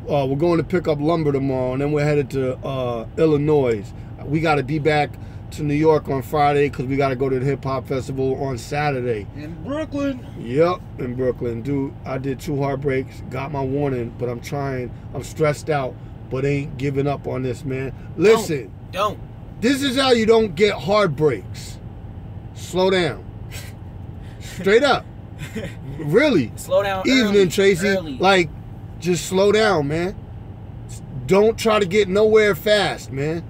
We're going to pick up lumber tomorrow, and then we're headed to Illinois. We got to be back to New York on Friday because we got to go to the hip hop festival on Saturday. In Brooklyn. Yep, in Brooklyn. Dude, I did 2 heartbreaks, got my warning, but I'm trying. I'm stressed out, but ain't giving up on this, man. Listen. Don't. This is how you don't get heartbreaks. Slow down. Straight up. Really. Slow down. Evening, Tracy. Early. Like, just slow down, man. Don't try to get nowhere fast, man.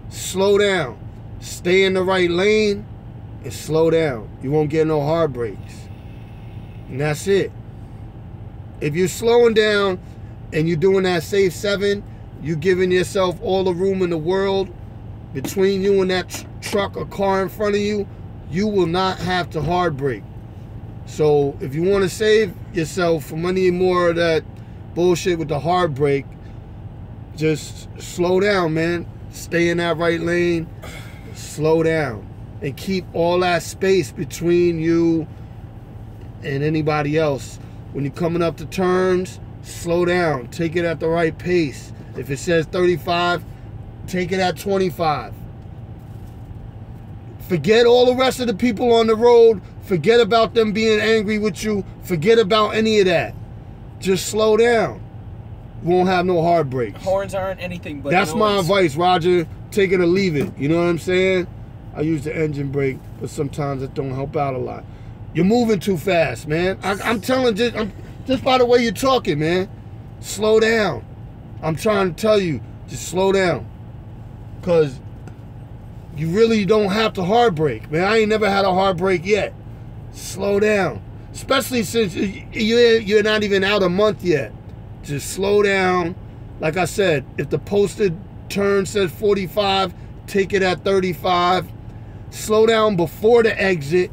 Slow down. Stay in the right lane and slow down. You won't get no heartbreaks. And that's it. If you're slowing down and you're doing that safe 7, you're giving yourself all the room in the world between you and that truck or car in front of you, you will not have to heartbreak. So if you want to save yourself from any more of that bullshit with the heartbreak, just slow down, man. Stay in that right lane. Slow down. And keep all that space between you and anybody else. When you're coming up to turns, slow down. Take it at the right pace. If it says 35, take it at 25. Forget all the rest of the people on the road. Forget about them being angry with you. Forget about any of that. Just slow down. You won't have no heartbreaks. Horns aren't anything but That's noise. my advice, Roger. Take it or leave it. You know what I'm saying? I use the engine brake, but sometimes it don't help out a lot. You're moving too fast, man. I'm telling just by the way you're talking, man. Slow down. I'm trying to tell you, just slow down. Because you really don't have to heartbreak, man. I ain't never had a heartbreak yet. Slow down. Especially since you're not even out a month yet. Just slow down. Like I said, if the posted turn says 45, take it at 35. Slow down before the exit.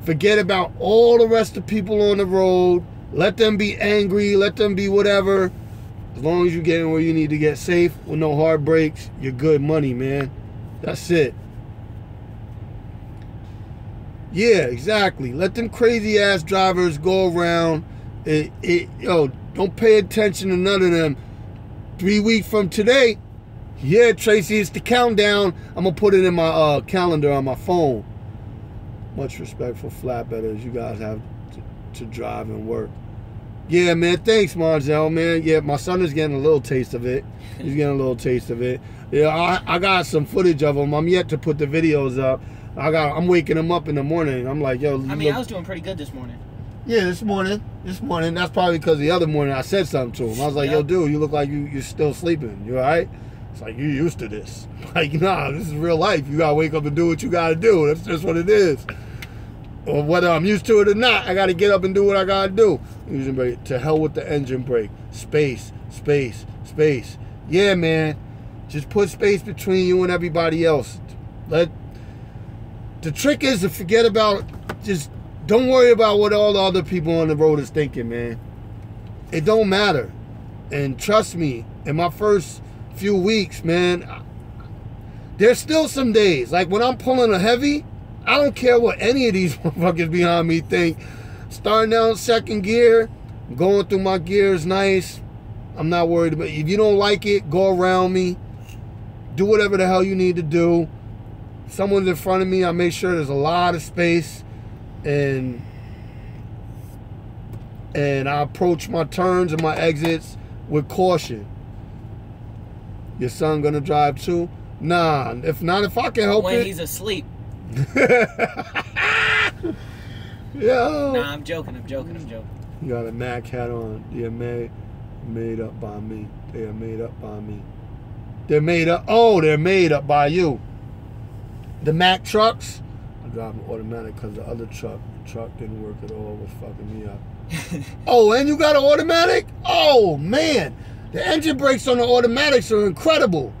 Forget about all the rest of the people on the road. Let them be angry. Let them be whatever. As long as you're getting where you need to get safe with no heartbreaks, you're good money, man. That's it. Yeah, exactly. Let them crazy ass drivers go around. Yo, don't pay attention to none of them. 3 weeks from today, yeah, Tracy, it's the countdown. I'm going to put it in my calendar on my phone. Much respect for flatbedders. You guys have to drive and work. Yeah, man. Thanks, Marzel, man. Yeah, my son is getting a little taste of it. He's getting a little taste of it. Yeah, I got some footage of him. I'm yet to put the videos up. I'm waking him up in the morning. I'm like, yo. I mean, I was doing pretty good this morning. Yeah, this morning. That's probably because the other morning I said something to him. I was like, yo, dude, you look like you're still sleeping. You all right? It's like, you used to this. Like, nah, this is real life. You got to wake up and do what you got to do. That's just what it is. Or whether I'm used to it or not, I got to get up and do what I got to do. Engine brake. To hell with the engine brake. Space, space, space. Yeah, man. Just put space between you and everybody else. The trick is to forget about, just don't worry about what all the other people on the road is thinking, man. It don't matter. And trust me, in my first few weeks, man, there's still some days. Like when I'm pulling a heavy, I don't care what any of these motherfuckers behind me think. Starting down second gear, going through my gears nice. I'm not worried about it. If you don't like it, go around me. Do whatever the hell you need to do. If someone's in front of me, I make sure there's a lot of space. And I approach my turns and my exits with caution. Your son gonna drive too? Nah, if I can help it. When he's asleep. Yeah. Nah, I'm joking. You got a Mac hat on. Yeah, made up by me. They are made up by me. They're made up. Oh, they're made up by you. The Mac trucks. I'm driving automatic because the other truck didn't work at all. Was fucking me up. Oh, and you got an automatic? Oh man, the engine brakes on the automatics are incredible.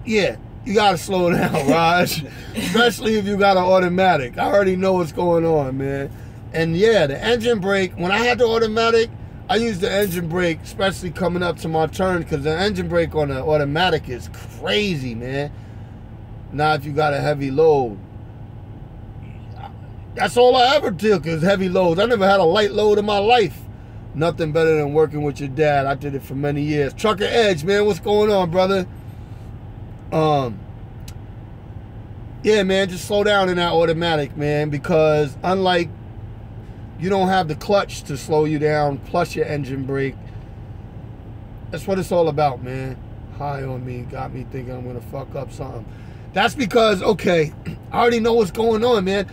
Yeah, you gotta slow down, Raj. Especially if you got an automatic. I already know what's going on, man. And yeah, the engine brake, when I had the automatic, I used the engine brake, especially coming up to my turn, because the engine brake on the automatic is crazy, man. Now if you got a heavy load. That's all I ever took is heavy loads. I never had a light load in my life. Nothing better than working with your dad. I did it for many years. Trucker Edge, man, what's going on, brother? Yeah, man, just slow down in that automatic, man, because unlike you don't have the clutch to slow you down, plus your engine brake. That's what it's all about, man. High on me, got me thinking I'm gonna fuck up something. That's because, okay, I already know what's going on, man.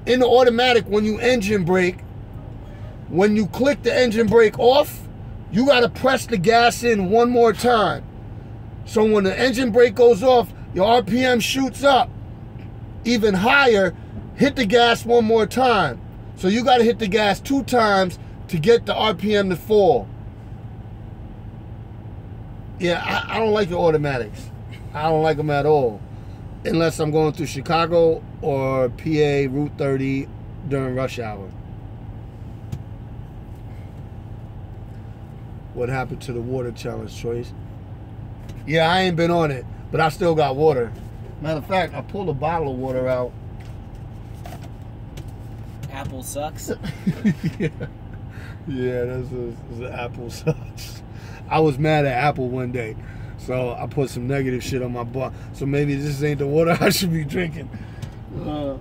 In the automatic, when you engine brake, when you click the engine brake off, you gotta press the gas in one more time. So when the engine brake goes off, your RPM shoots up even higher. Hit the gas one more time. So you gotta hit the gas 2 times to get the RPM to fall. Yeah, I don't like the automatics. I don't like them at all. Unless I'm going through Chicago or PA Route 30 during rush hour. What happened to the water challenge, Choice? Yeah, I ain't been on it, but I still got water. Matter of fact, I pulled a bottle of water out. Apple sucks. Yeah, this is Apple sucks. I was mad at Apple one day. So I put some negative shit on my bar. So maybe this ain't the water I should be drinking. I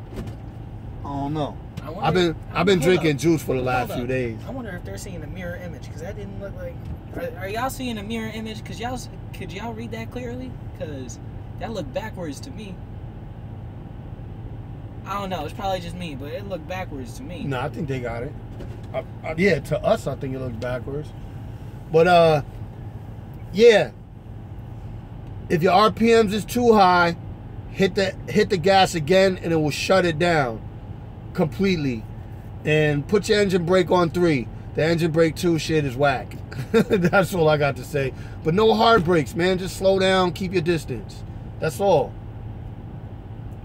don't know. I've been drinking juice for the last few days. I wonder if they're seeing a mirror image, because that didn't look like. Are y'all seeing a mirror image? Could y'all read that clearly? Because that looked backwards to me. I don't know. It's probably just me, but it looked backwards to me. No, I think they got it. Yeah, to us, I think it looks backwards. But yeah. If your RPMs is too high, hit the gas again and it will shut it down completely. And put your engine brake on 3. The engine brake 2 shit is whack. That's all I got to say. But no hard brakes, man. Just slow down, keep your distance. That's all.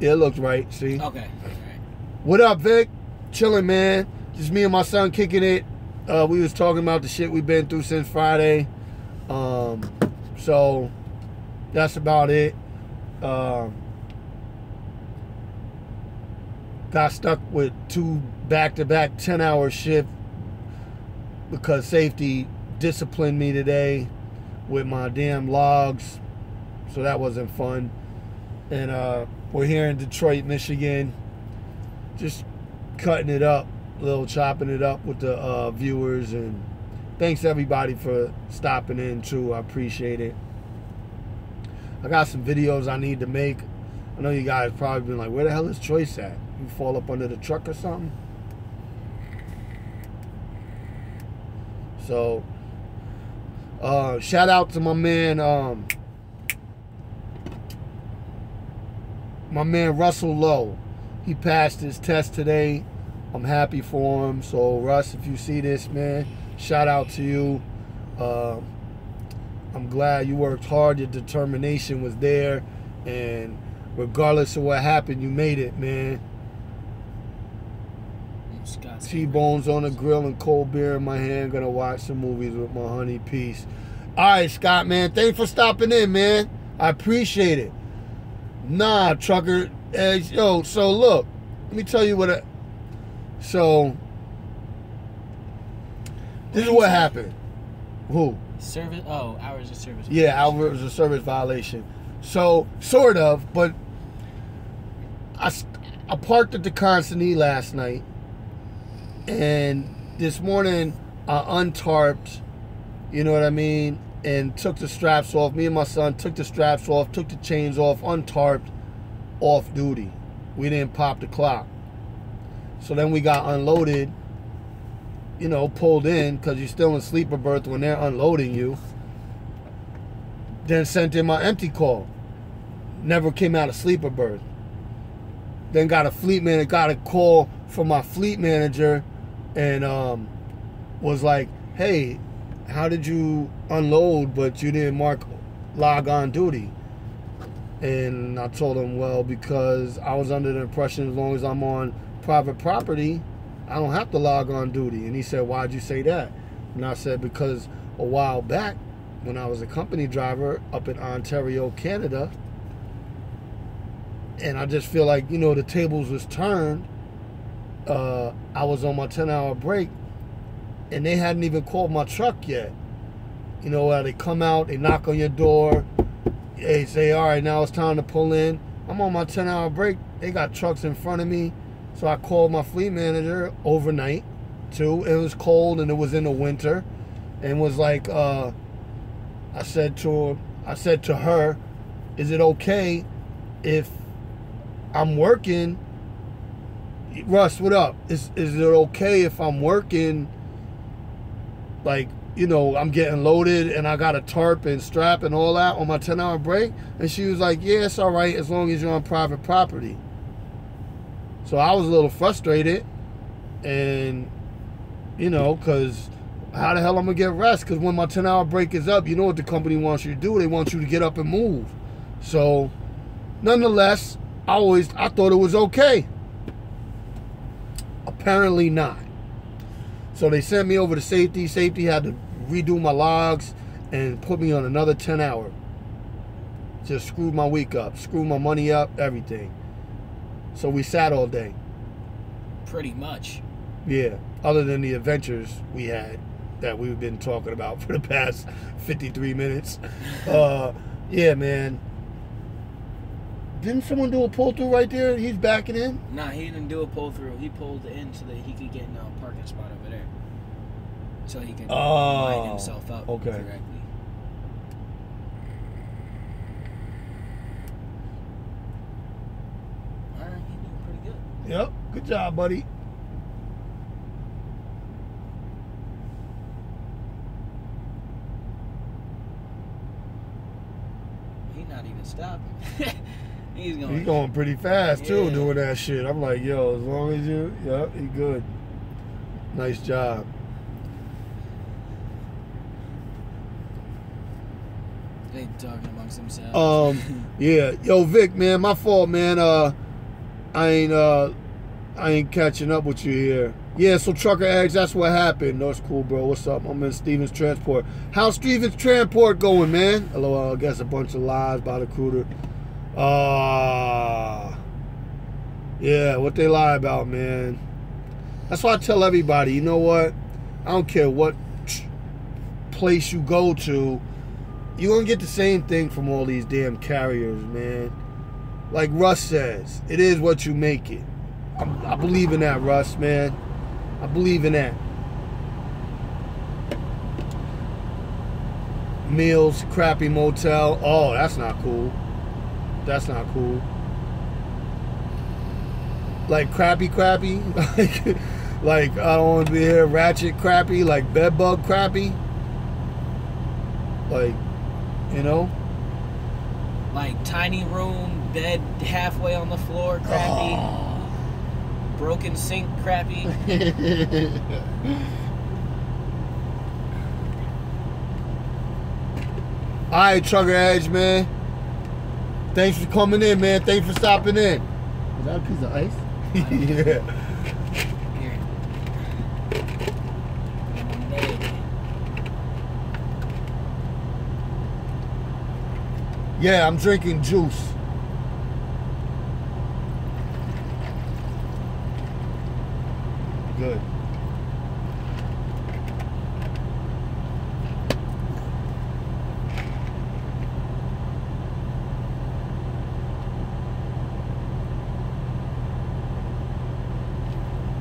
Yeah, it looks right, see? Okay. All right. What up, Vic? Chilling, man. Just me and my son kicking it. We was talking about the shit we've been through since Friday. So that's about it. Got stuck with 2 back-to-back 10-hour shifts because safety disciplined me today with my damn logs, so that wasn't fun. And we're here in Detroit, Michigan, just cutting it up, chopping it up with the viewers. And thanks everybody for stopping in too. I appreciate it. I got some videos I need to make. I know you guys probably been like, where the hell is Choice at? You fall up under the truck or something? So, shout out to my man Russell Lowe. He passed his test today. I'm happy for him. So, Russ, if you see this, man, shout out to you. I'm glad you worked hard. Your determination was there. And regardless of what happened, you made it, man. T-bones on the grill and cold beer in my hand. Gonna watch some movies with my honey. Peace. All right, Scott, man. Thanks for stopping in, man. I appreciate it. Nah, trucker. Yo, so look. Let me tell you what. So, this is what happened. Who? Service. Oh, hours of service. Yeah, hours of service violation. So, sort of, but I parked at the Constantine last night, and this morning I untarped, you know what I mean, and took the straps off. Me and my son took the straps off, took the chains off, untarped, off duty. We didn't pop the clock. So then we got unloaded, you know, pulled in, because you're still in sleeper berth when they're unloading you. Then sent in my empty call. Never came out of sleeper berth. Then got a call from my fleet manager, and was like, hey, how did you unload but you didn't mark log on duty? And I told him, well, because I was under the impression as long as I'm on private property, I don't have to log on duty. And he said, why'd you say that? And I said, because a while back, when I was a company driver up in Ontario, Canada, and I just feel like, you know, the tables was turned. I was on my 10-hour break, and they hadn't even called my truck yet. You know, they come out, they knock on your door, they say, all right, now it's time to pull in. I'm on my 10-hour break. They got trucks in front of me. So I called my fleet manager overnight, too. It was cold, and it was in the winter, and was like, I said to her, is it okay if I'm working? Russ, what up? Is it okay if I'm working, like, you know, I'm getting loaded and I got a tarp and strap and all that on my 10-hour break? And she was like, yeah, it's all right as long as you're on private property. So I was a little frustrated, and, you know, because how the hell I'm going to get rest? Because when my 10-hour break is up, you know what the company wants you to do. They want you to get up and move. So, nonetheless, I thought it was okay. Apparently not. So they sent me over to safety. Safety had to redo my logs and put me on another 10-hour. Just screwed my week up, screwed my money up, everything. So we sat all day. Pretty much. Yeah, other than the adventures we had that we've been talking about for the past 53 minutes. Yeah, man. Didn't someone do a pull-through right there? He's backing in? Nah, he didn't do a pull-through. He pulled in so that he could get in a parking spot over there. So he could line himself up directly. Alright, he's doing pretty good. Yep, good job, buddy. He's not even stopping. He's going pretty fast too, doing that shit. I'm like, yo, as long as you, yep, he good. Nice job. They talking amongst themselves. Yeah, yo, Vic, man, my fault, man. I ain't catching up with you here. Yeah, so Trucker Eggs, that's what happened. No, it's cool, bro. What's up? I'm in Stevens Transport. How's Stevens Transport going, man? Hello, I guess a bunch of lies by the recruiter. Yeah, what they lie about, man. That's why I tell everybody, you know what? I don't care what place you go to, you're going to get the same thing from all these damn carriers, man. Like Russ says, it is what you make it. I believe in that, Russ, man. I believe in that. Meals, crappy motel. Oh, that's not cool. That's not cool. Like crappy. Like I don't want to be here. Ratchet crappy. Like bed bug crappy. Like, you know. Like tiny room, bed halfway on the floor, crappy. Oh. Broken sink, crappy. Alright, Trucker Edge, man. Thanks for coming in, man. Thanks for stopping in. Is that a piece of ice? Yeah. Here. Yeah, I'm drinking juice. Good.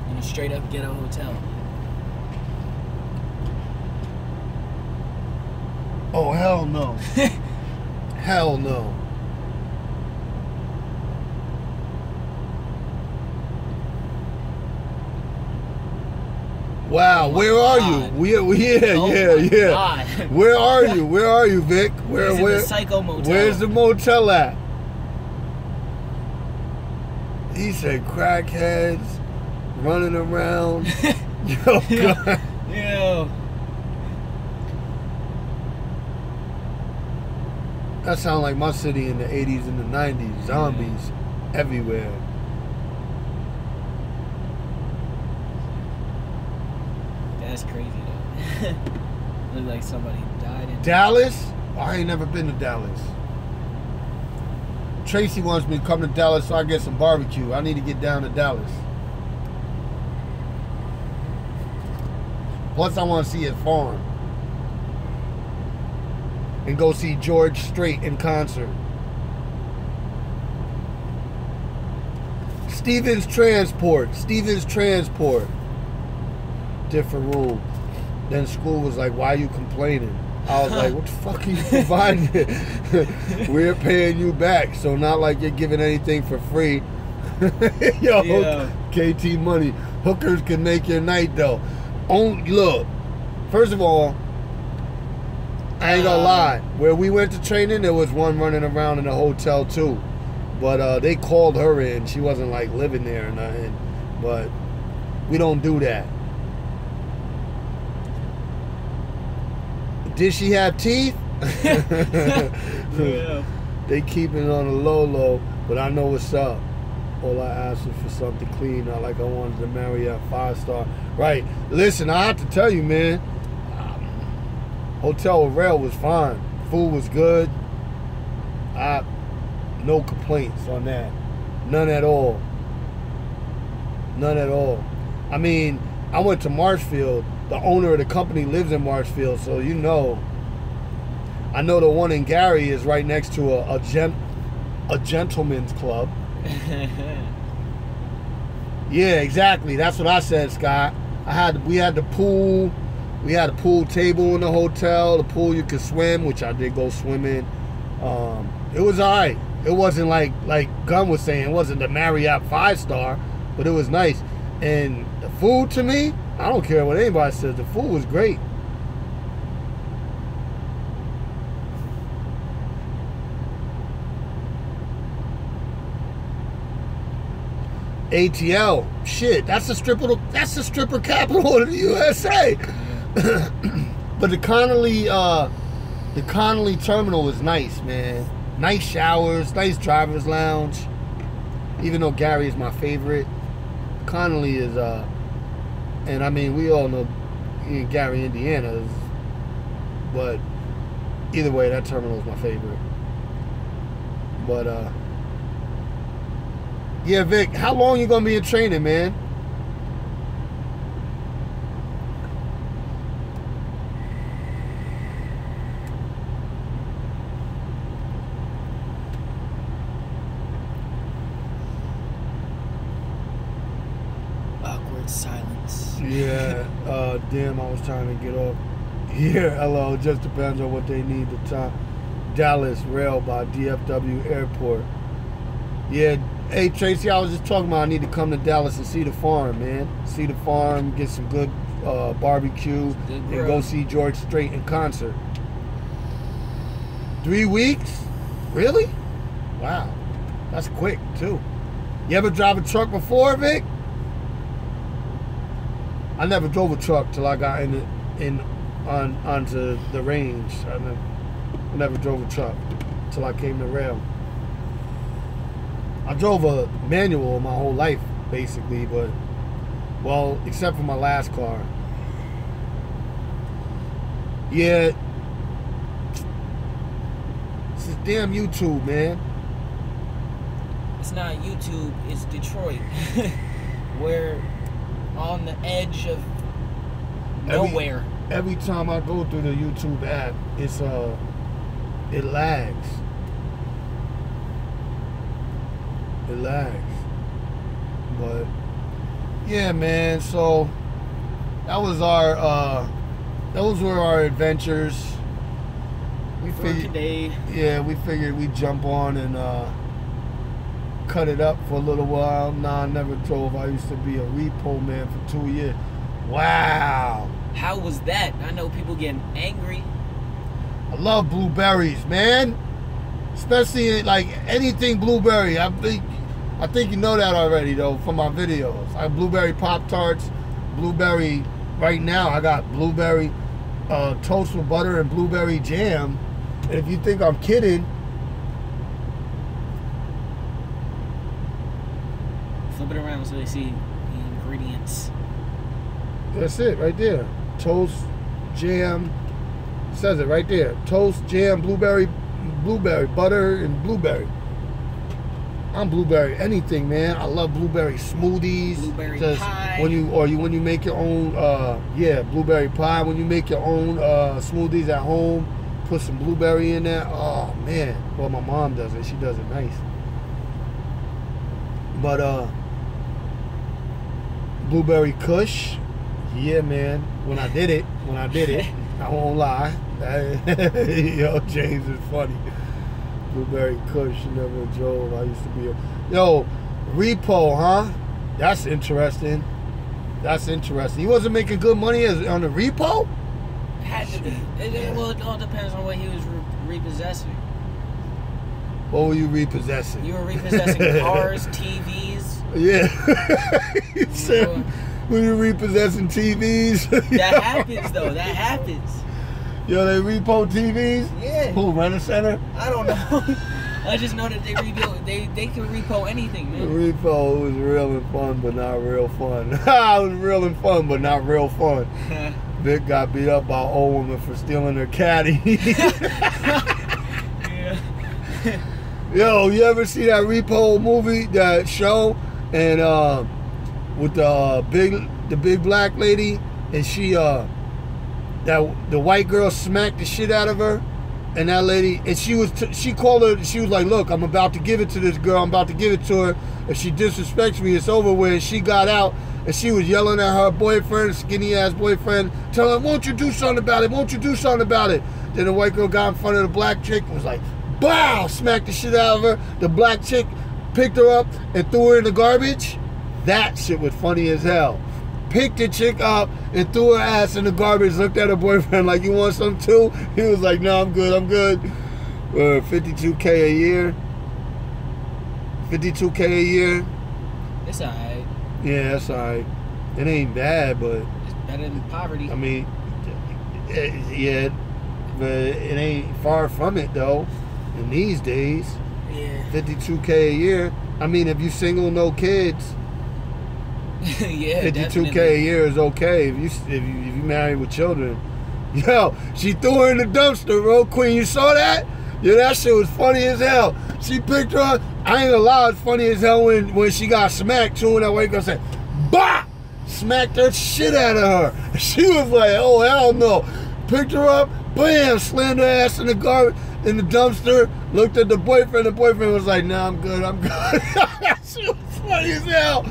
In a straight up ghetto hotel. Oh, hell no. Hell no. Wow, where are you? Yeah. God. Where are you? Where are you, Vic? He's in the Psycho Motel. Where's the motel at? He said crackheads running around. Yo, God. Yo. That sounds like my city in the 80s and the 90s. Zombies everywhere. That's crazy though. Look like somebody died in Dallas? Oh, I ain't never been to Dallas. Tracy wants me to come to Dallas so I get some barbecue. I need to get down to Dallas. Plus I want to see his farm. And go see George Strait in concert. Stevens Transport. Different rule. Then school was like, why are you complaining? I was like, what the fuck are you providing? We're paying you back. So not like you're giving anything for free. Yo, yeah. KT money. Hookers can make your night though. Look, first of all, I ain't gonna lie. Where we went to training, there was one running around in the hotel too. But they called her in. She wasn't like living there or nothing. But we don't do that. Did she have teeth? Yeah. They keep it on the low, but I know what's up. All I asked was for something clean, not like I wanted to marry a 5-star. Right. Listen, I have to tell you, man. Hotel Rail was fine. Food was good. No complaints on that. None at all. None at all. I mean, I went to Marshfield. The owner of the company lives in Marshfield, so you know. I know the one in Gary is right next to a gentleman's club. Yeah, exactly. That's what I said, Scott. We had the pool. We had a pool table in the hotel. The pool you could swim, which I did go swimming. It was alright. It wasn't like Gunn was saying, it wasn't the Marriott 5-star, but it was nice. And the food, to me, I don't care what anybody says. The food was great. ATL, shit, that's the stripper capital of the USA. But the Connolly terminal was nice, man. Nice showers, nice driver's lounge. Even though Gary is my favorite, Connolly is and I mean, we all know in Gary, Indiana is, but either way, that terminal is my favorite. But yeah, Vic, how long you gonna be in training, man? awkward silence. Yeah. Damn, I was trying to get up. Here, hello. It just depends on what they need the time. Dallas rail by DFW Airport. Yeah. Hey Tracy, I was just talking about I need to come to Dallas and see the farm, man. See the farm, get some good barbecue, and go see George Strait in concert. 3 weeks? Really? Wow. That's quick too. You ever drive a truck before, Vic? I never drove a truck till I got onto the range. I never drove a truck till I came to rail. I drove a manual my whole life, basically, but, well, except for my last car. Yeah. This is damn YouTube, man. It's not YouTube, it's Detroit. We're on the edge of nowhere. Every time I go through the YouTube app, it lags. It lags. But yeah, man, so those were our adventures. We figured we'd jump on and cut it up for a little while. Nah, I never drove. I used to be a repo man for 2 years. Wow. How was that? I know people getting angry. I love blueberries, man. Especially like anything blueberry. I think you know that already though from my videos. I have blueberry Pop-Tarts, blueberry. Right now I got blueberry toast with butter and blueberry jam. And if you think I'm kidding, flip it around so they see the ingredients. That's it right there. Toast, jam. It says it right there. Toast, jam, blueberry, butter, and blueberry. I'm blueberry anything, man. I love blueberry smoothies. Blueberry pie. When you make your own, blueberry pie. When you make your own smoothies at home, put some blueberry in there. Oh man. Well, my mom does it. She does it nice. But blueberry Kush. Yeah, man. When I did it, I won't lie. Yo, James is funny. Blueberry Kush, never drove. I used to be repo, huh? That's interesting. He wasn't making good money on the repo? It had to be. Well, it all depends on what he was repossessing. What were you repossessing? You were repossessing cars, TVs. Yeah. You said, were you repossessing TVs? That happens, though. That happens. Yo, they repo TVs? Yeah. Who, Rent-A-Center? I don't know. I just know that they can repo anything, man. Repo was real and fun, but not real fun. It was real and fun, but not real fun. Vic got beat up by an old woman for stealing her caddy. Yeah. Yo, you ever see that repo movie, that show, and with the big black lady, and she the white girl smacked the shit out of her, and that lady, and she called her, she was like, look, I'm about to give it to this girl, I'm about to give it to her. If she disrespects me, it's over with. And she got out, and she was yelling at her boyfriend, skinny ass boyfriend, telling him, won't you do something about it? Won't you do something about it? Then the white girl got in front of the black chick and was like, bow, smacked the shit out of her. The black chick picked her up and threw her in the garbage. That shit was funny as hell. Picked the chick up and threw her ass in the garbage, looked at her boyfriend like, you want some too? He was like, no, I'm good. $52K a year. $52K a year. It's alright. Yeah, that's alright. It ain't bad, but it's better than poverty. I mean, yeah, but it ain't far from it though. In these days, yeah, $52K a year. I mean, if you single, no kids, yeah, $52K a year is okay. If you married with children, yo, she threw her in the dumpster, bro. Queen, you saw that? Yeah, that shit was funny as hell. She picked her up. I ain't gonna lie, it's funny as hell when she got smacked too, and that white girl said, bah! Smacked her shit out of her. She was like, oh, hell no. Picked her up, bam, slammed her ass in the garbage, in the dumpster, looked at the boyfriend was like, nah, I'm good. That shit was funny as hell.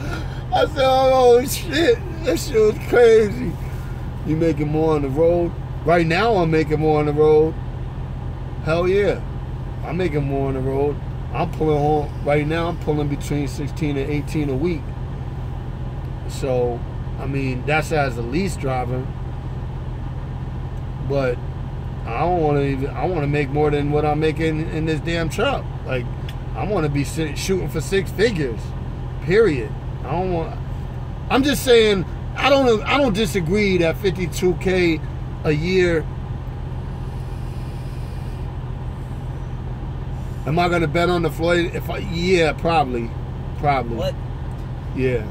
I said, oh shit, that shit was crazy. You making more on the road? Right now I'm making more on the road. Hell yeah. I'm making more on the road. I'm pulling home, right now I'm pulling between 16 and 18 a week. So, I mean, that's as a lease driver. But I don't want to even, I want to make more than what I'm making in this damn truck. Like, I want to be shooting for 6 figures. Period. I don't want, I'm just saying, I don't disagree that $52K a year. Am I gonna bet on the Floyd? Yeah, probably. What? Yeah.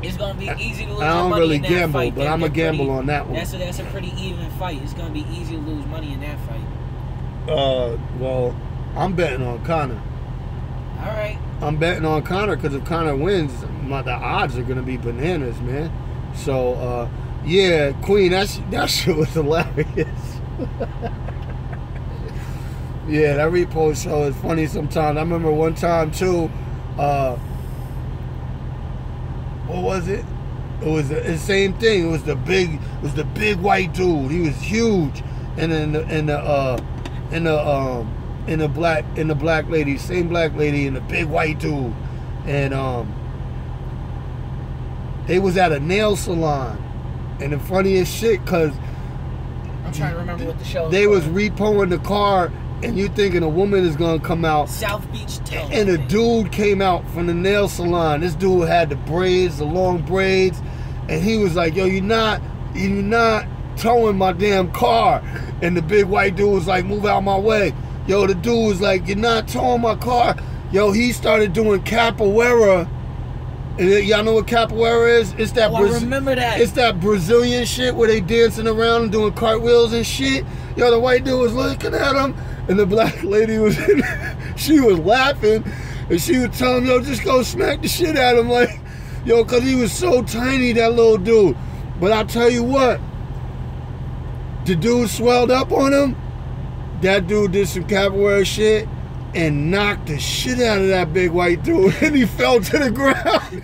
It's gonna be easy to lose I don't money really in that gamble, fight. but I'm a gamble on that one. That's a pretty even fight. It's gonna be easy to lose money in that fight. Well, I'm betting on Conor. All right. I'm betting on Conor because if Conor wins, the odds are gonna be bananas, man. So, yeah, Queen, that shit was hilarious. Yeah, that repost show is funny sometimes. I remember one time too. What was it? It was the same thing. It was the big white dude. He was huge, and the black lady, same black lady, and the big white dude, and they was at a nail salon, and the funniest shit, cause I'm trying to remember what the show. They was repoing the car. And you thinking a woman is gonna come out. South Beach Toe. And a dude came out from the nail salon. This dude had the braids, the long braids, and he was like, "Yo, you're not towing my damn car." And the big white dude was like, "Move out my way." Yo, the dude was like, "You're not towing my car." Yo, he started doing capoeira. And y'all know what capoeira is? It's that. I remember that. It's that Brazilian shit where they dancing around and doing cartwheels and shit. Yo, the white dude was looking at him. And the black lady was she was laughing, and she was telling him, yo, just go smack the shit out of him, like, yo, because he was so tiny, that little dude. But I'll tell you what, the dude swelled up on him. That dude did some capoeira shit and knocked the shit out of that big white dude, and he fell to the ground.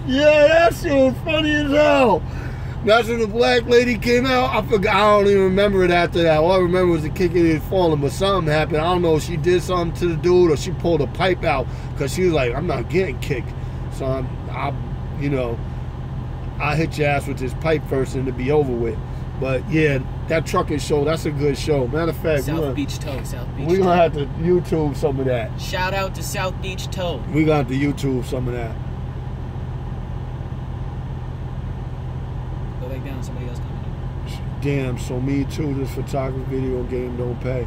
Yeah, that shit was funny as hell. That's when the black lady came out. I forgot. I don't even remember it after that. All I remember was the kicking it falling, but something happened. I don't know if she did something to the dude or she pulled a pipe out because she was like, "I'm not getting kicked." So I hit your ass with this pipe first and to be over with. But yeah, that trucking show, that's a good show. Matter of fact, South Beach Toe. We're gonna have to YouTube some of that. Shout out to South Beach Toe. We got to YouTube some of that. Down, somebody else coming in. Damn, so me too, this photography video game don't pay.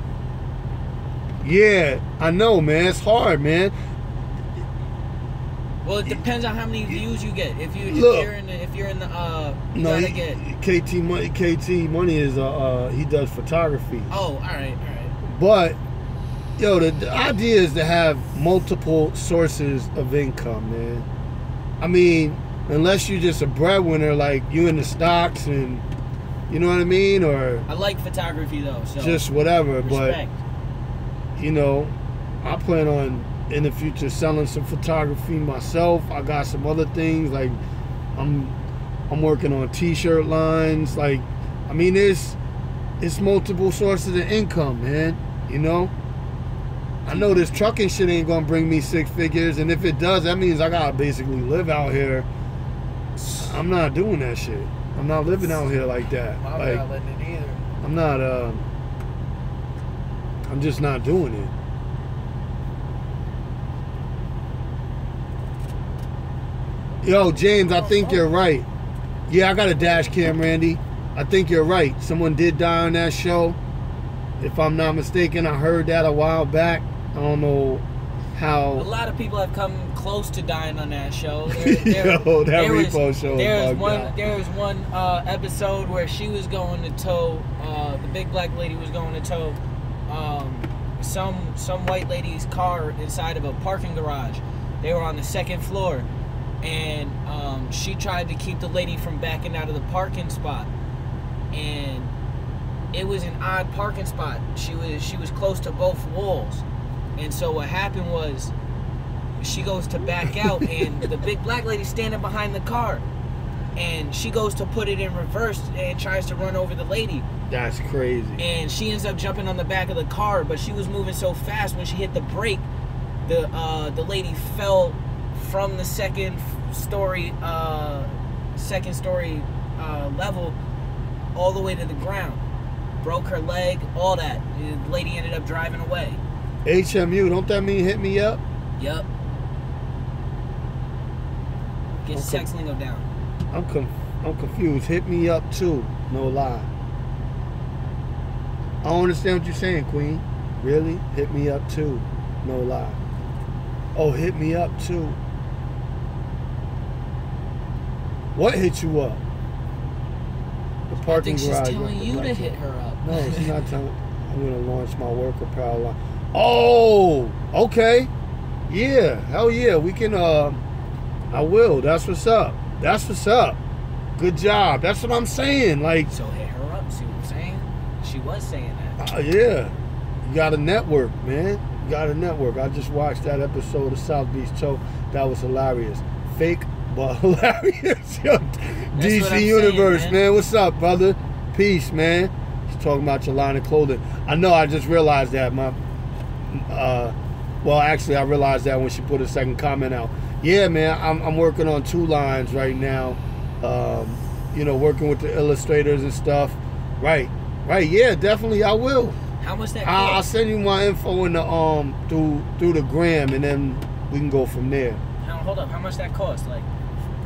Yeah, I know, man. It's hard, man. Well, it depends on how many views you get. If you're in the gotta get KT Money is he does photography. Oh, all right. But yo, the idea is to have multiple sources of income, man. I mean, unless you're just a breadwinner, like you in the stocks and you know what I mean, or I like photography though, so just whatever. Respect. But you know, I plan on in the future selling some photography myself. I got some other things like I'm working on t-shirt lines. Like, I mean, it's multiple sources of income, man. You know, I know this trucking shit ain't gonna bring me 6 figures, and if it does, that means I gotta basically live out here. I'm not doing that shit. I'm not living out here like that. I'm like, not letting it either. I'm not. I'm just not doing it. Yo, James, I think you're right. Yeah, I got a dash cam, Randy. I think you're right. Someone did die on that show. If I'm not mistaken, I heard that a while back. I don't know how. A lot of people have come close to dying on that show. Yo, that repo show. There was one episode where she was going to tow. The big black lady was going to tow some white lady's car inside of a parking garage. They were on the 2nd floor, and she tried to keep the lady from backing out of the parking spot, and it was an odd parking spot. She was close to both walls, and so what happened was she goes to back out, and the big black lady's standing behind the car, and she goes to put it in reverse and tries to run over the lady. That's crazy. And she ends up jumping on the back of the car, but she was moving so fast when she hit the brake, the lady fell from the second story level all the way to the ground. Broke her leg, all that. The lady ended up driving away. HMU, don't that mean hit me up? Yep. Get your sex lingo down. I'm confused. Hit me up too. No lie. I don't understand what you're saying, Queen. Really? Hit me up too. No lie. Oh, hit me up too. What hit you up? The parking garage. I think she's telling you to hit her up. No, she's not telling. I'm gonna launch my work apparel line. Oh, okay. Yeah, hell yeah. We can. I will. That's what's up. That's what's up. Good job. That's what I'm saying. Like. So hit her up. See what I'm saying? She was saying that. Yeah. You got a network, man. You got a network. I just watched that episode of South Beach Show. That was hilarious. Fake, but hilarious. Yo, DC Universe, saying, man. What's up, brother? Peace, man. He's talking about your line of clothing. I know. I just realized that. Well, actually, I realized that when she put a second comment out. Yeah, man. I'm working on 2 lines right now. You know, working with the illustrators and stuff. Right. Yeah, definitely. I will. How much that? I'll send you my info in the through the gram, and then we can go from there. Hold up. How much that cost? Like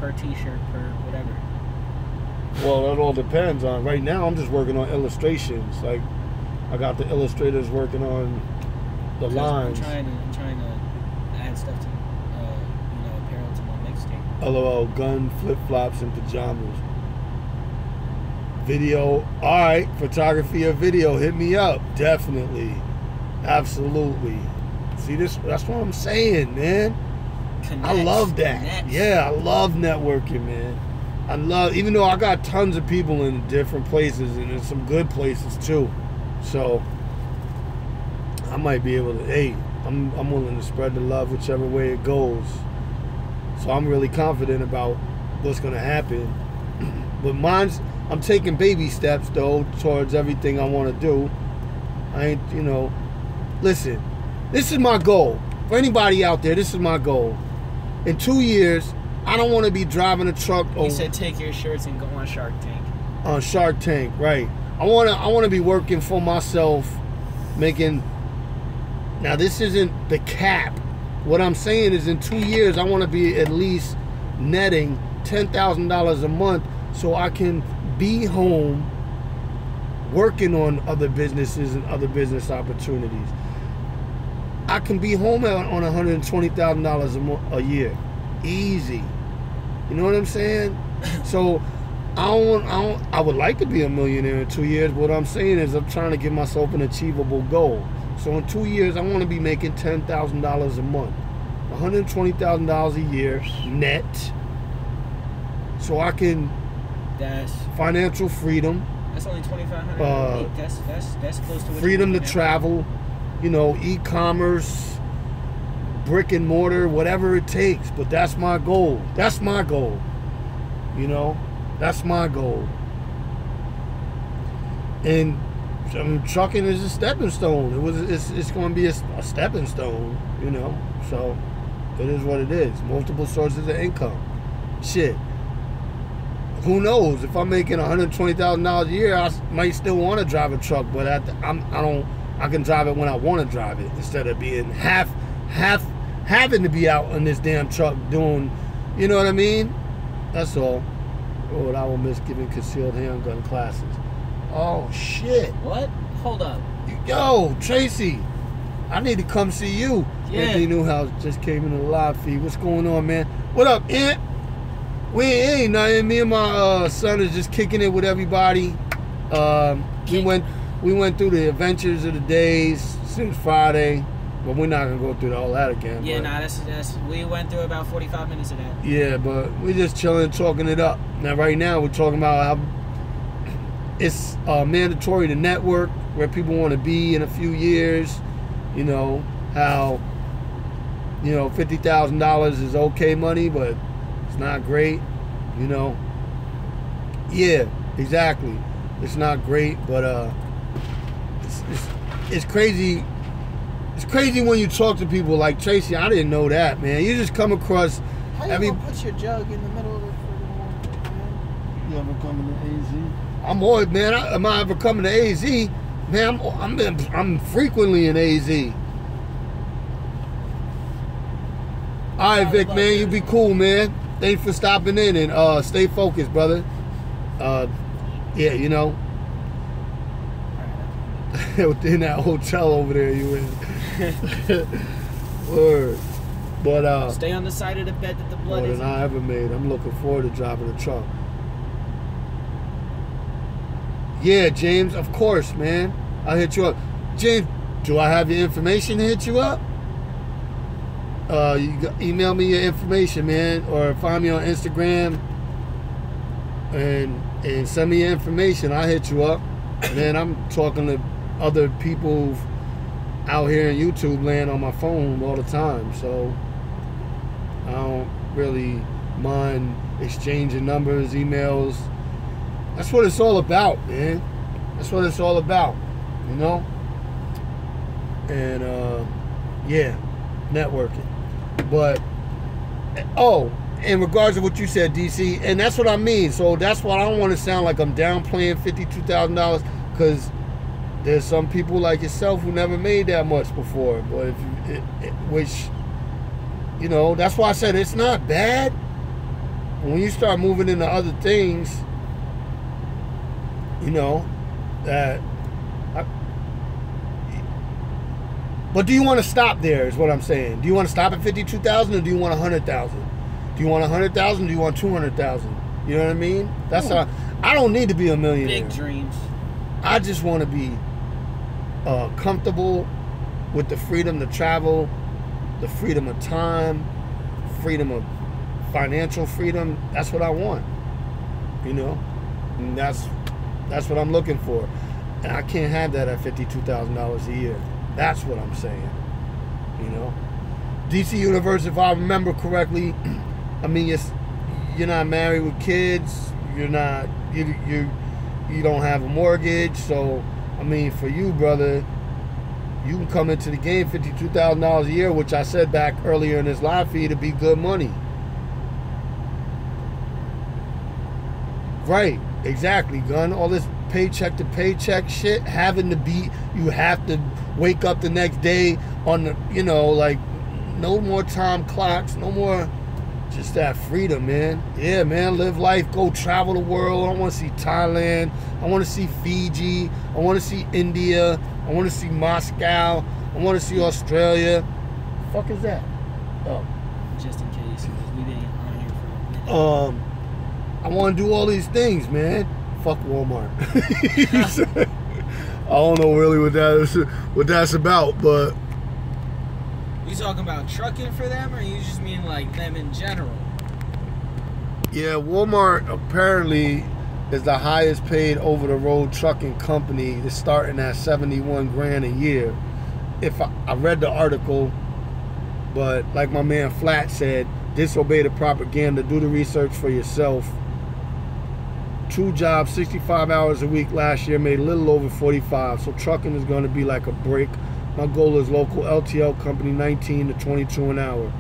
per T-shirt, per whatever. Well, it all depends on. Right now, I'm just working on illustrations. Like I got the illustrators working on the lines. I'm trying to add stuff to apparel to my mixtape. LOL, gun, flip flops, and pajamas. Video, all right. Photography or video, hit me up. Definitely, absolutely. See this? That's what I'm saying, man. I love that. Yeah, I love networking, man. I love, even though I got tons of people in different places and in some good places too. So I might be able to. Hey, I'm willing to spread the love whichever way it goes. So I'm really confident about what's gonna happen. But I'm taking baby steps though towards everything I want to do. I ain't, listen, this is my goal. For anybody out there, this is my goal. In 2 years, I don't want to be driving a truck. You said take your shirts and go on Shark Tank. On Shark Tank, right. I want to be working for myself, making. Now this isn't the cap. What I'm saying is in 2 years, I want to be at least netting $10,000 a month so I can be home working on other businesses and other business opportunities. I can be home on $120,000 a year, easy. You know what I'm saying? So I would like to be a millionaire in 2 years. But what I'm saying is I'm trying to give myself an achievable goal. So in 2 years, I want to be making $10,000 a month, $120,000 a year net, so I can. That's financial freedom. That's only $2,500 a week. That's close to what freedom to travel. E-commerce, brick and mortar, whatever it takes. But that's my goal. That's my goal. That's my goal. And trucking is a stepping stone. It's going to be a stepping stone. So it is what it is. Multiple sources of income. Shit. Who knows? If I'm making $120,000 a year, I might still want to drive a truck, but I can drive it when I want to drive it instead of being having to be out in this damn truck doing, you know what I mean? That's all. Oh, I will miss giving concealed handgun classes. Oh shit! What? Hold up. Yo, Tracy, I need to come see you. Yeah. Anthony Newhouse just came in the live feed. What's going on, man? What up, Ant? We ain't nothing. Me and my son is just kicking it with everybody. We went through the adventures of the days since Friday, but we're not gonna go through all that again. Yeah, that's we went through about 45 minutes of that. Yeah, but we're just chilling, talking it up. Now, right now, we're talking about how it's mandatory to network, where people want to be in a few years. How You know, $50,000 is okay money, but it's not great. You know. Yeah, exactly. It's not great, but it's crazy. It's crazy when you talk to people like Tracy. I didn't know that, man. You just come across. How you gonna put your jug in the middle of the freaking water, man? You ever coming to AZ? I'm always, man. Am I ever coming to AZ? Man, I'm frequently in AZ. All right, Vic, man. You be cool, man. Thanks for stopping in and stay focused, brother. Yeah, you know. Within that hotel over there you in. Word. But stay on the side of the bed that the blood more is. than I ever made. I'm looking forward to driving the truck. Yeah, James, of course, man. I'll hit you up. James, do I have your information to hit you up? You email me your information, man, or find me on Instagram and send me your information. I'll hit you up. Man, I'm talking to other people out here in YouTube land on my phone all the time, so I don't really mind exchanging numbers, emails. That's what it's all about, man. That's what it's all about, you know? And yeah, networking. But in regards to what you said, DC, and that's what I mean. So that's why I don't want to sound like I'm downplaying $52,000, because there's some people like yourself who never made that much before. But which, you know, that's why I said it's not bad. When you start moving into other things, you know, but do you want to stop there is what I'm saying. Do you want to stop at 52,000 or do you want 100,000? Do you want 100,000 or do you want 200,000? You know what I mean? That's how I don't need to be a millionaire. Big dreams. I just want to be comfortable with the freedom to travel, the freedom of time, freedom of financial freedom. That's what I want, you know, and that's what I'm looking for. And I can't have that at $52,000 a year. That's what I'm saying, you know. DC Universe, if I remember correctly, I mean, you're not married with kids. You're not you don't have a mortgage. So I mean, for you, brother, you can come into the game $52,000 a year, which I said back earlier in this live feed to be good money. Right, exactly, Gun. All this paycheck to paycheck shit, you have to wake up the next day on the, you know, like, no more time clocks, no more, just that freedom, man. Yeah, man, live life, go travel the world. I want to see Thailand, I want to see Fiji, I want to see India, I want to see Moscow, I want to see Australia. The fuck is that? Oh. Just in case, because we've been on here for a minute. I want to do all these things, man. Fuck Walmart. I don't know really what that's about, but you talking about trucking for them, or you just mean like them in general? Yeah, Walmart apparently is the highest paid over-the-road trucking company. It's starting at $71,000 a year. If I read the article, but like my man Flat said, disobey the propaganda, do the research for yourself. True jobs, 65 hours a week last year, made a little over 45. So trucking is going to be like a break. My goal is local LTL company, 19 to 22 an hour.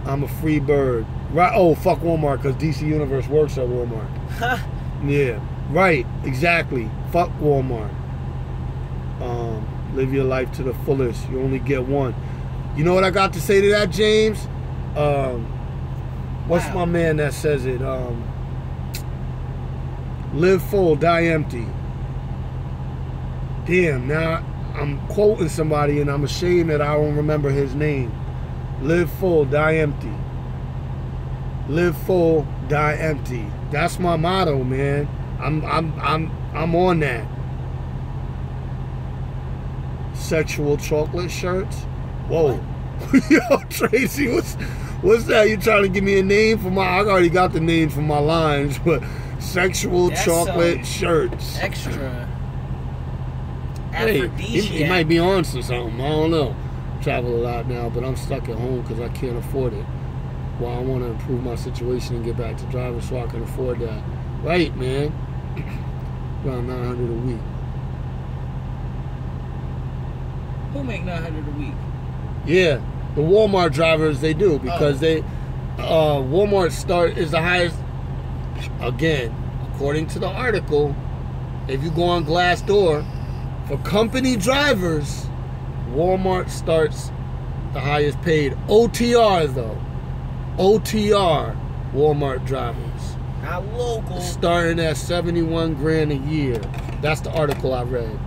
I'm a free bird. Right? Oh, fuck Walmart, because DC Universe works at Walmart. Yeah, right, exactly. Fuck Walmart. Live your life to the fullest. You only get one. You know what I got to say to that, James? What's my man that says it? Live full, die empty. Damn, now I'm quoting somebody and I'm ashamed that I don't remember his name. Live full, die empty. Live full, die empty. That's my motto, man. I'm on that. Sexual chocolate shirts. Whoa. Yo, Tracy, what's that? You trying to give me a name for I already got the name for my lines, but sexual chocolate shirts. Extra. Hey, he might be on to something. I don't know. travel a lot now, but I'm stuck at home because I can't afford it. Well, I want to improve my situation and get back to driving so I can afford that. Right, man. Around $900 a week. Who make $900 a week? Yeah, the Walmart drivers, they do, because Walmart is the highest. Again, according to the article, if you go on Glassdoor, for company drivers, Walmart starts the highest paid. OTR though. OTR Walmart drivers. Not local. Starting at 71 grand a year. That's the article I read.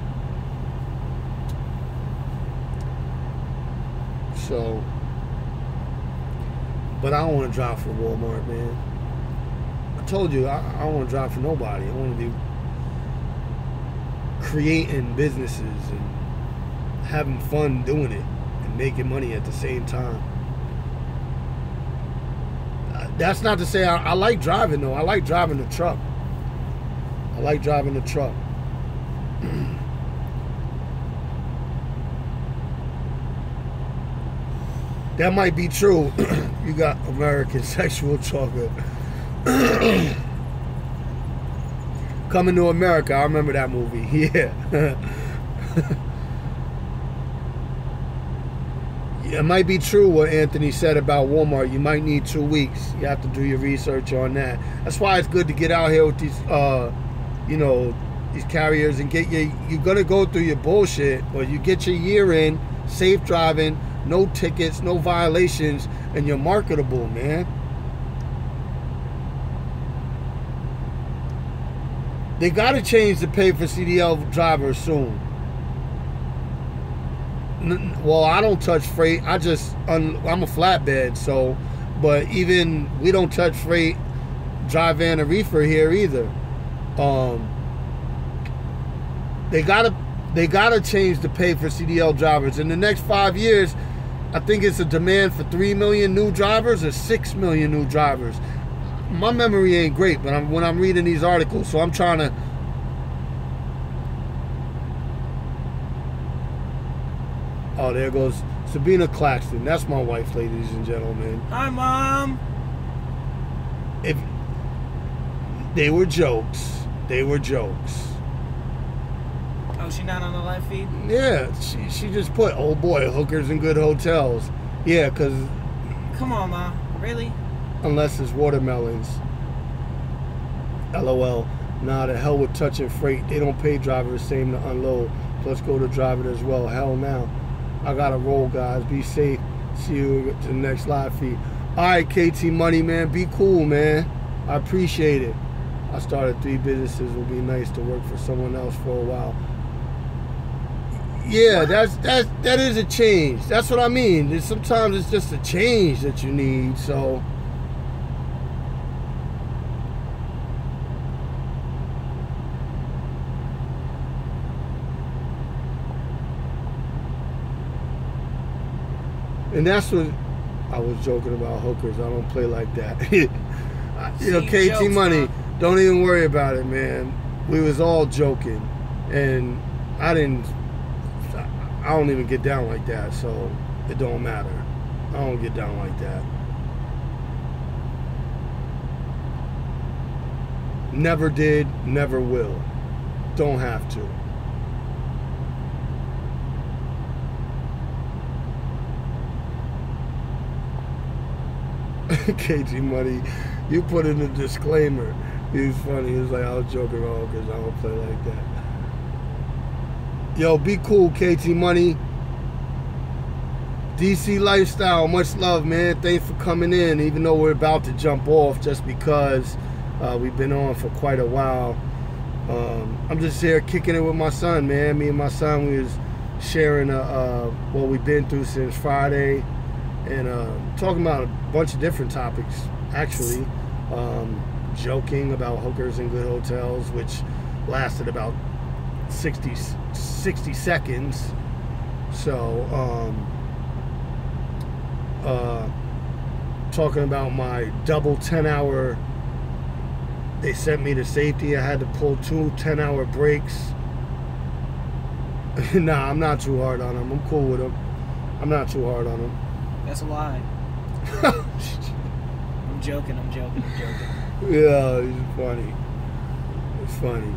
So, but I don't want to drive for Walmart, man. I told you, I don't want to drive for nobody. I want to be creating businesses and having fun doing it and making money at the same time. That's not to say I like driving, though. I like driving the truck. I like driving the truck. That might be true. You got American Sexual Chocolate. Coming to America. I remember that movie. Yeah. It might be true what Anthony said about Walmart. You might need 2 weeks. You have to do your research on that. That's why it's good to get out here with these, these carriers and get you're going to go through your bullshit, or you get your year in, safe driving, no tickets, no violations, and you're marketable, man. They got to change the pay for CDL drivers soon. Well, I don't touch freight. I'm a flatbed, so, but even we don't touch freight, dry van, or reefer here either. They gotta change the pay for CDL drivers. In the next 5 years, I think it's a demand for 3 million new drivers or 6 million new drivers. My memory ain't great, but when I'm reading these articles, so I'm trying to. Oh, there goes Sabina Claxton. That's my wife, ladies and gentlemen. Hi, Mom. If they were jokes, they were jokes. Oh, she not on the live feed? Yeah, she just put, oh boy, hookers in good hotels. Yeah, because... Come on, Ma. Really? Unless it's watermelons. LOL. Nah, the hell with touching freight. They don't pay drivers the same to unload. Plus go to drive it as well. Hell now. I gotta roll, guys. Be safe. See you to the next live feed. Alright, KT Money, man. Be cool, man. I appreciate it. I started 3 businesses. It would be nice to work for someone else for a while. Yeah, that is a change. That's what I mean. Sometimes it's just a change that you need, so. And that's what I was joking about hookers. I don't play like that. KT Money, don't even worry about it, man. We was all joking. And I don't even get down like that, so it don't matter. I don't get down like that. Never did, never will. Don't have to. KG Money, you put in a disclaimer. He was funny. He was like, I was joking around because I don't play like that. Yo, be cool, KT Money. DC Lifestyle, much love, man. Thanks for coming in, even though we're about to jump off just because we've been on for quite a while. I'm just here kicking it with my son, man. Me and my son, we was sharing what we've been through since Friday and talking about a bunch of different topics, actually. Joking about hookers and good hotels, which lasted about 60 seconds. So talking about my double 10-hour, they sent me to safety. I had to pull 2 10-hour breaks. Nah, I'm not too hard on them. I'm cool with them. I'm not too hard on him. That's a lie. I'm joking. Yeah, he's funny. It's funny.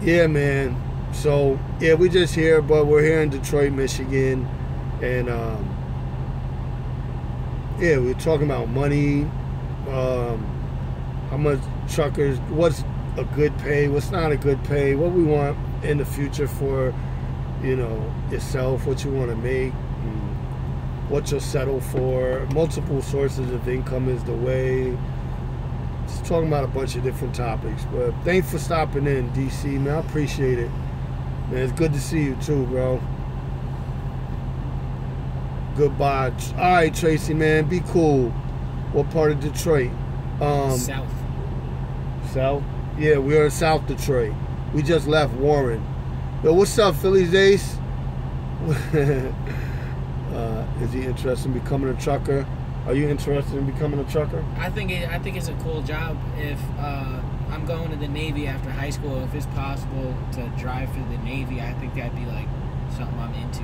Yeah, man. So, yeah, we just here, but we're here in Detroit, Michigan. And, yeah, we're talking about money, how much truckers, what's a good pay, what's not a good pay, what we want in the future for, you know, yourself, what you want to make, what you'll settle for. Multiple sources of income is the way. Just talking about a bunch of different topics. But thanks for stopping in, DC, man. I appreciate it. Man, it's good to see you too, bro. Goodbye. All right, Tracy, man, be cool. What part of Detroit? South. South? Yeah, we're in South Detroit. We just left Warren. Yo, what's up, Phillies Ace? Is he interested in becoming a trucker? Are you interested in becoming a trucker? I think it's a cool job. If I'm going to the Navy after high school, if it's possible to drive for the Navy, I think that'd be like something I'm into.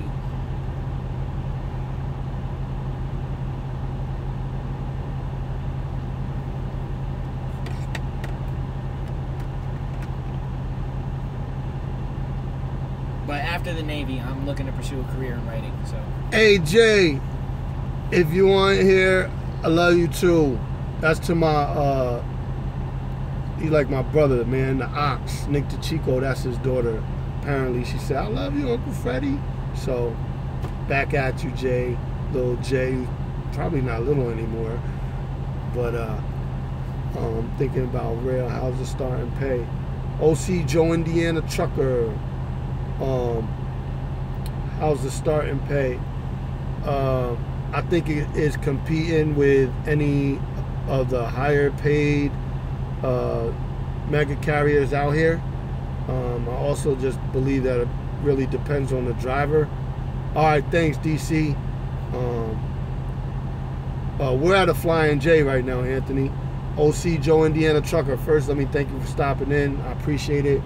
But after the Navy, I'm looking to pursue a career in writing. So. Hey Jay, if you want here, I love you too. That's to my he's like my brother, man, the Ox, Nick DeChico, that's his daughter. Apparently she said, I love you, Uncle Freddie. So back at you, Jay. Little Jay, probably not little anymore. But thinking about rail, how's the starting pay? OC Joe Indiana Trucker. How's the starting pay? I think it is competing with any of the higher paid mega carriers out here. I also just believe that it really depends on the driver. All right, thanks, DC. We're at a Flying J right now, Anthony. OC Joe Indiana Trucker. First, let me thank you for stopping in. I appreciate it.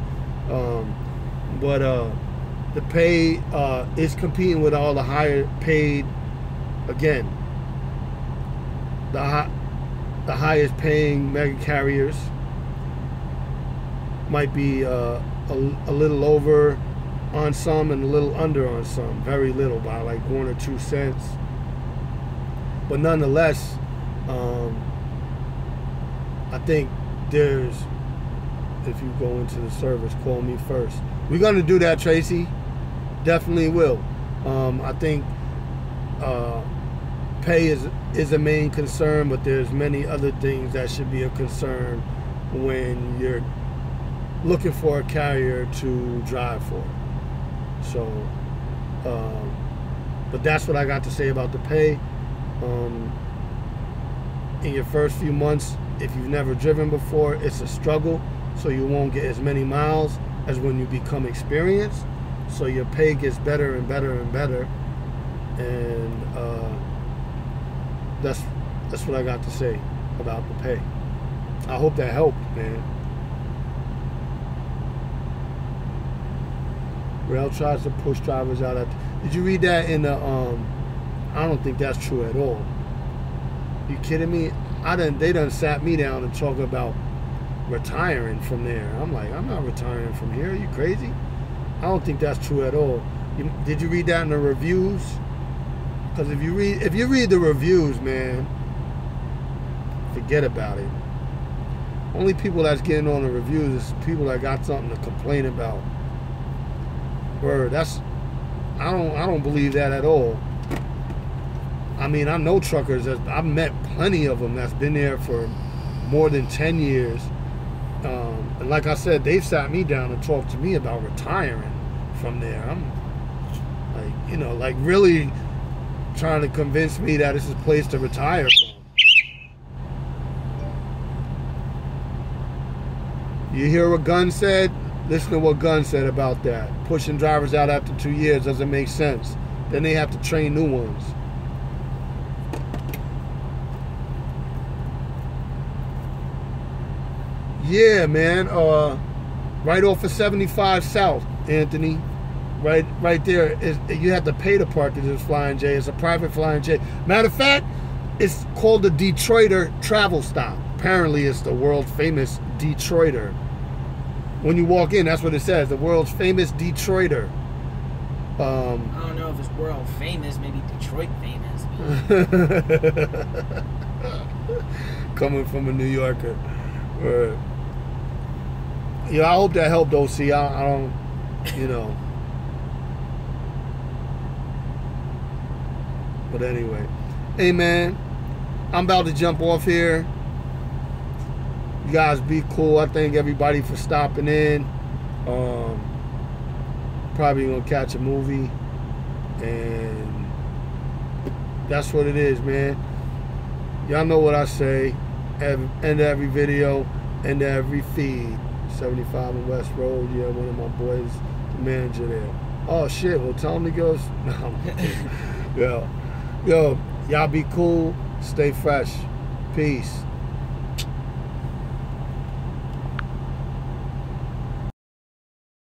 But the pay is competing with all the higher paid. Again, the highest paying mega carriers might be a little over on some and a little under on some. Very little, by like 1 or 2 cents. But nonetheless, I think there's, if you go into the service, call me first. We're going to do that, Tracy. Definitely will. I think pay is a main concern, but there's many other things that should be a concern when you're looking for a carrier to drive for. So, but that's what I got to say about the pay. In your first few months, if you've never driven before, it's a struggle, so you won't get as many miles as when you become experienced. So your pay gets better and better and better, and that's what I got to say about the pay. I hope that helped, man. Rail tries to push drivers out. Did you read that in the? I don't think that's true at all. You kidding me? They done sat me down and talk about retiring from there. I'm like, I'm not retiring from here. Are you crazy? I don't think that's true at all. Did you read that in the reviews? Because if you read the reviews, man, forget about it. Only people that's getting on the reviews is people that got something to complain about. Word, I don't believe that at all. I mean, I know truckers. I've met plenty of them that's been there for more than 10 years. And like I said, they've sat me down and talked to me about retiring from there. I'm like, you know, like really trying to convince me that this is a place to retire from. You hear what Gunn said? Listen to what Gunn said about that. Pushing drivers out after 2 years doesn't make sense. Then they have to train new ones. Yeah, man. Right off of 75 South, Anthony. right there. You have to pay to park at this Flying J. It's a private Flying J. Matter of fact, it's called the Detroiter Travel Stop. Apparently, it's the world famous Detroiter. When you walk in, that's what it says. The world's famous Detroiter. I don't know if it's world famous. Maybe Detroit famous. Coming from a New Yorker. Yeah, I hope that helped, OC. I don't, you know. But anyway. Hey, man. I'm about to jump off here. You guys be cool. I thank everybody for stopping in. Probably gonna catch a movie. And that's what it is, man. Y'all know what I say. End of every video, end of every feed. 75 on West Road. Yeah, one of my boys, the manager there. Oh shit, well tell him he goes. No. Yo, y'all be cool. Stay fresh. Peace.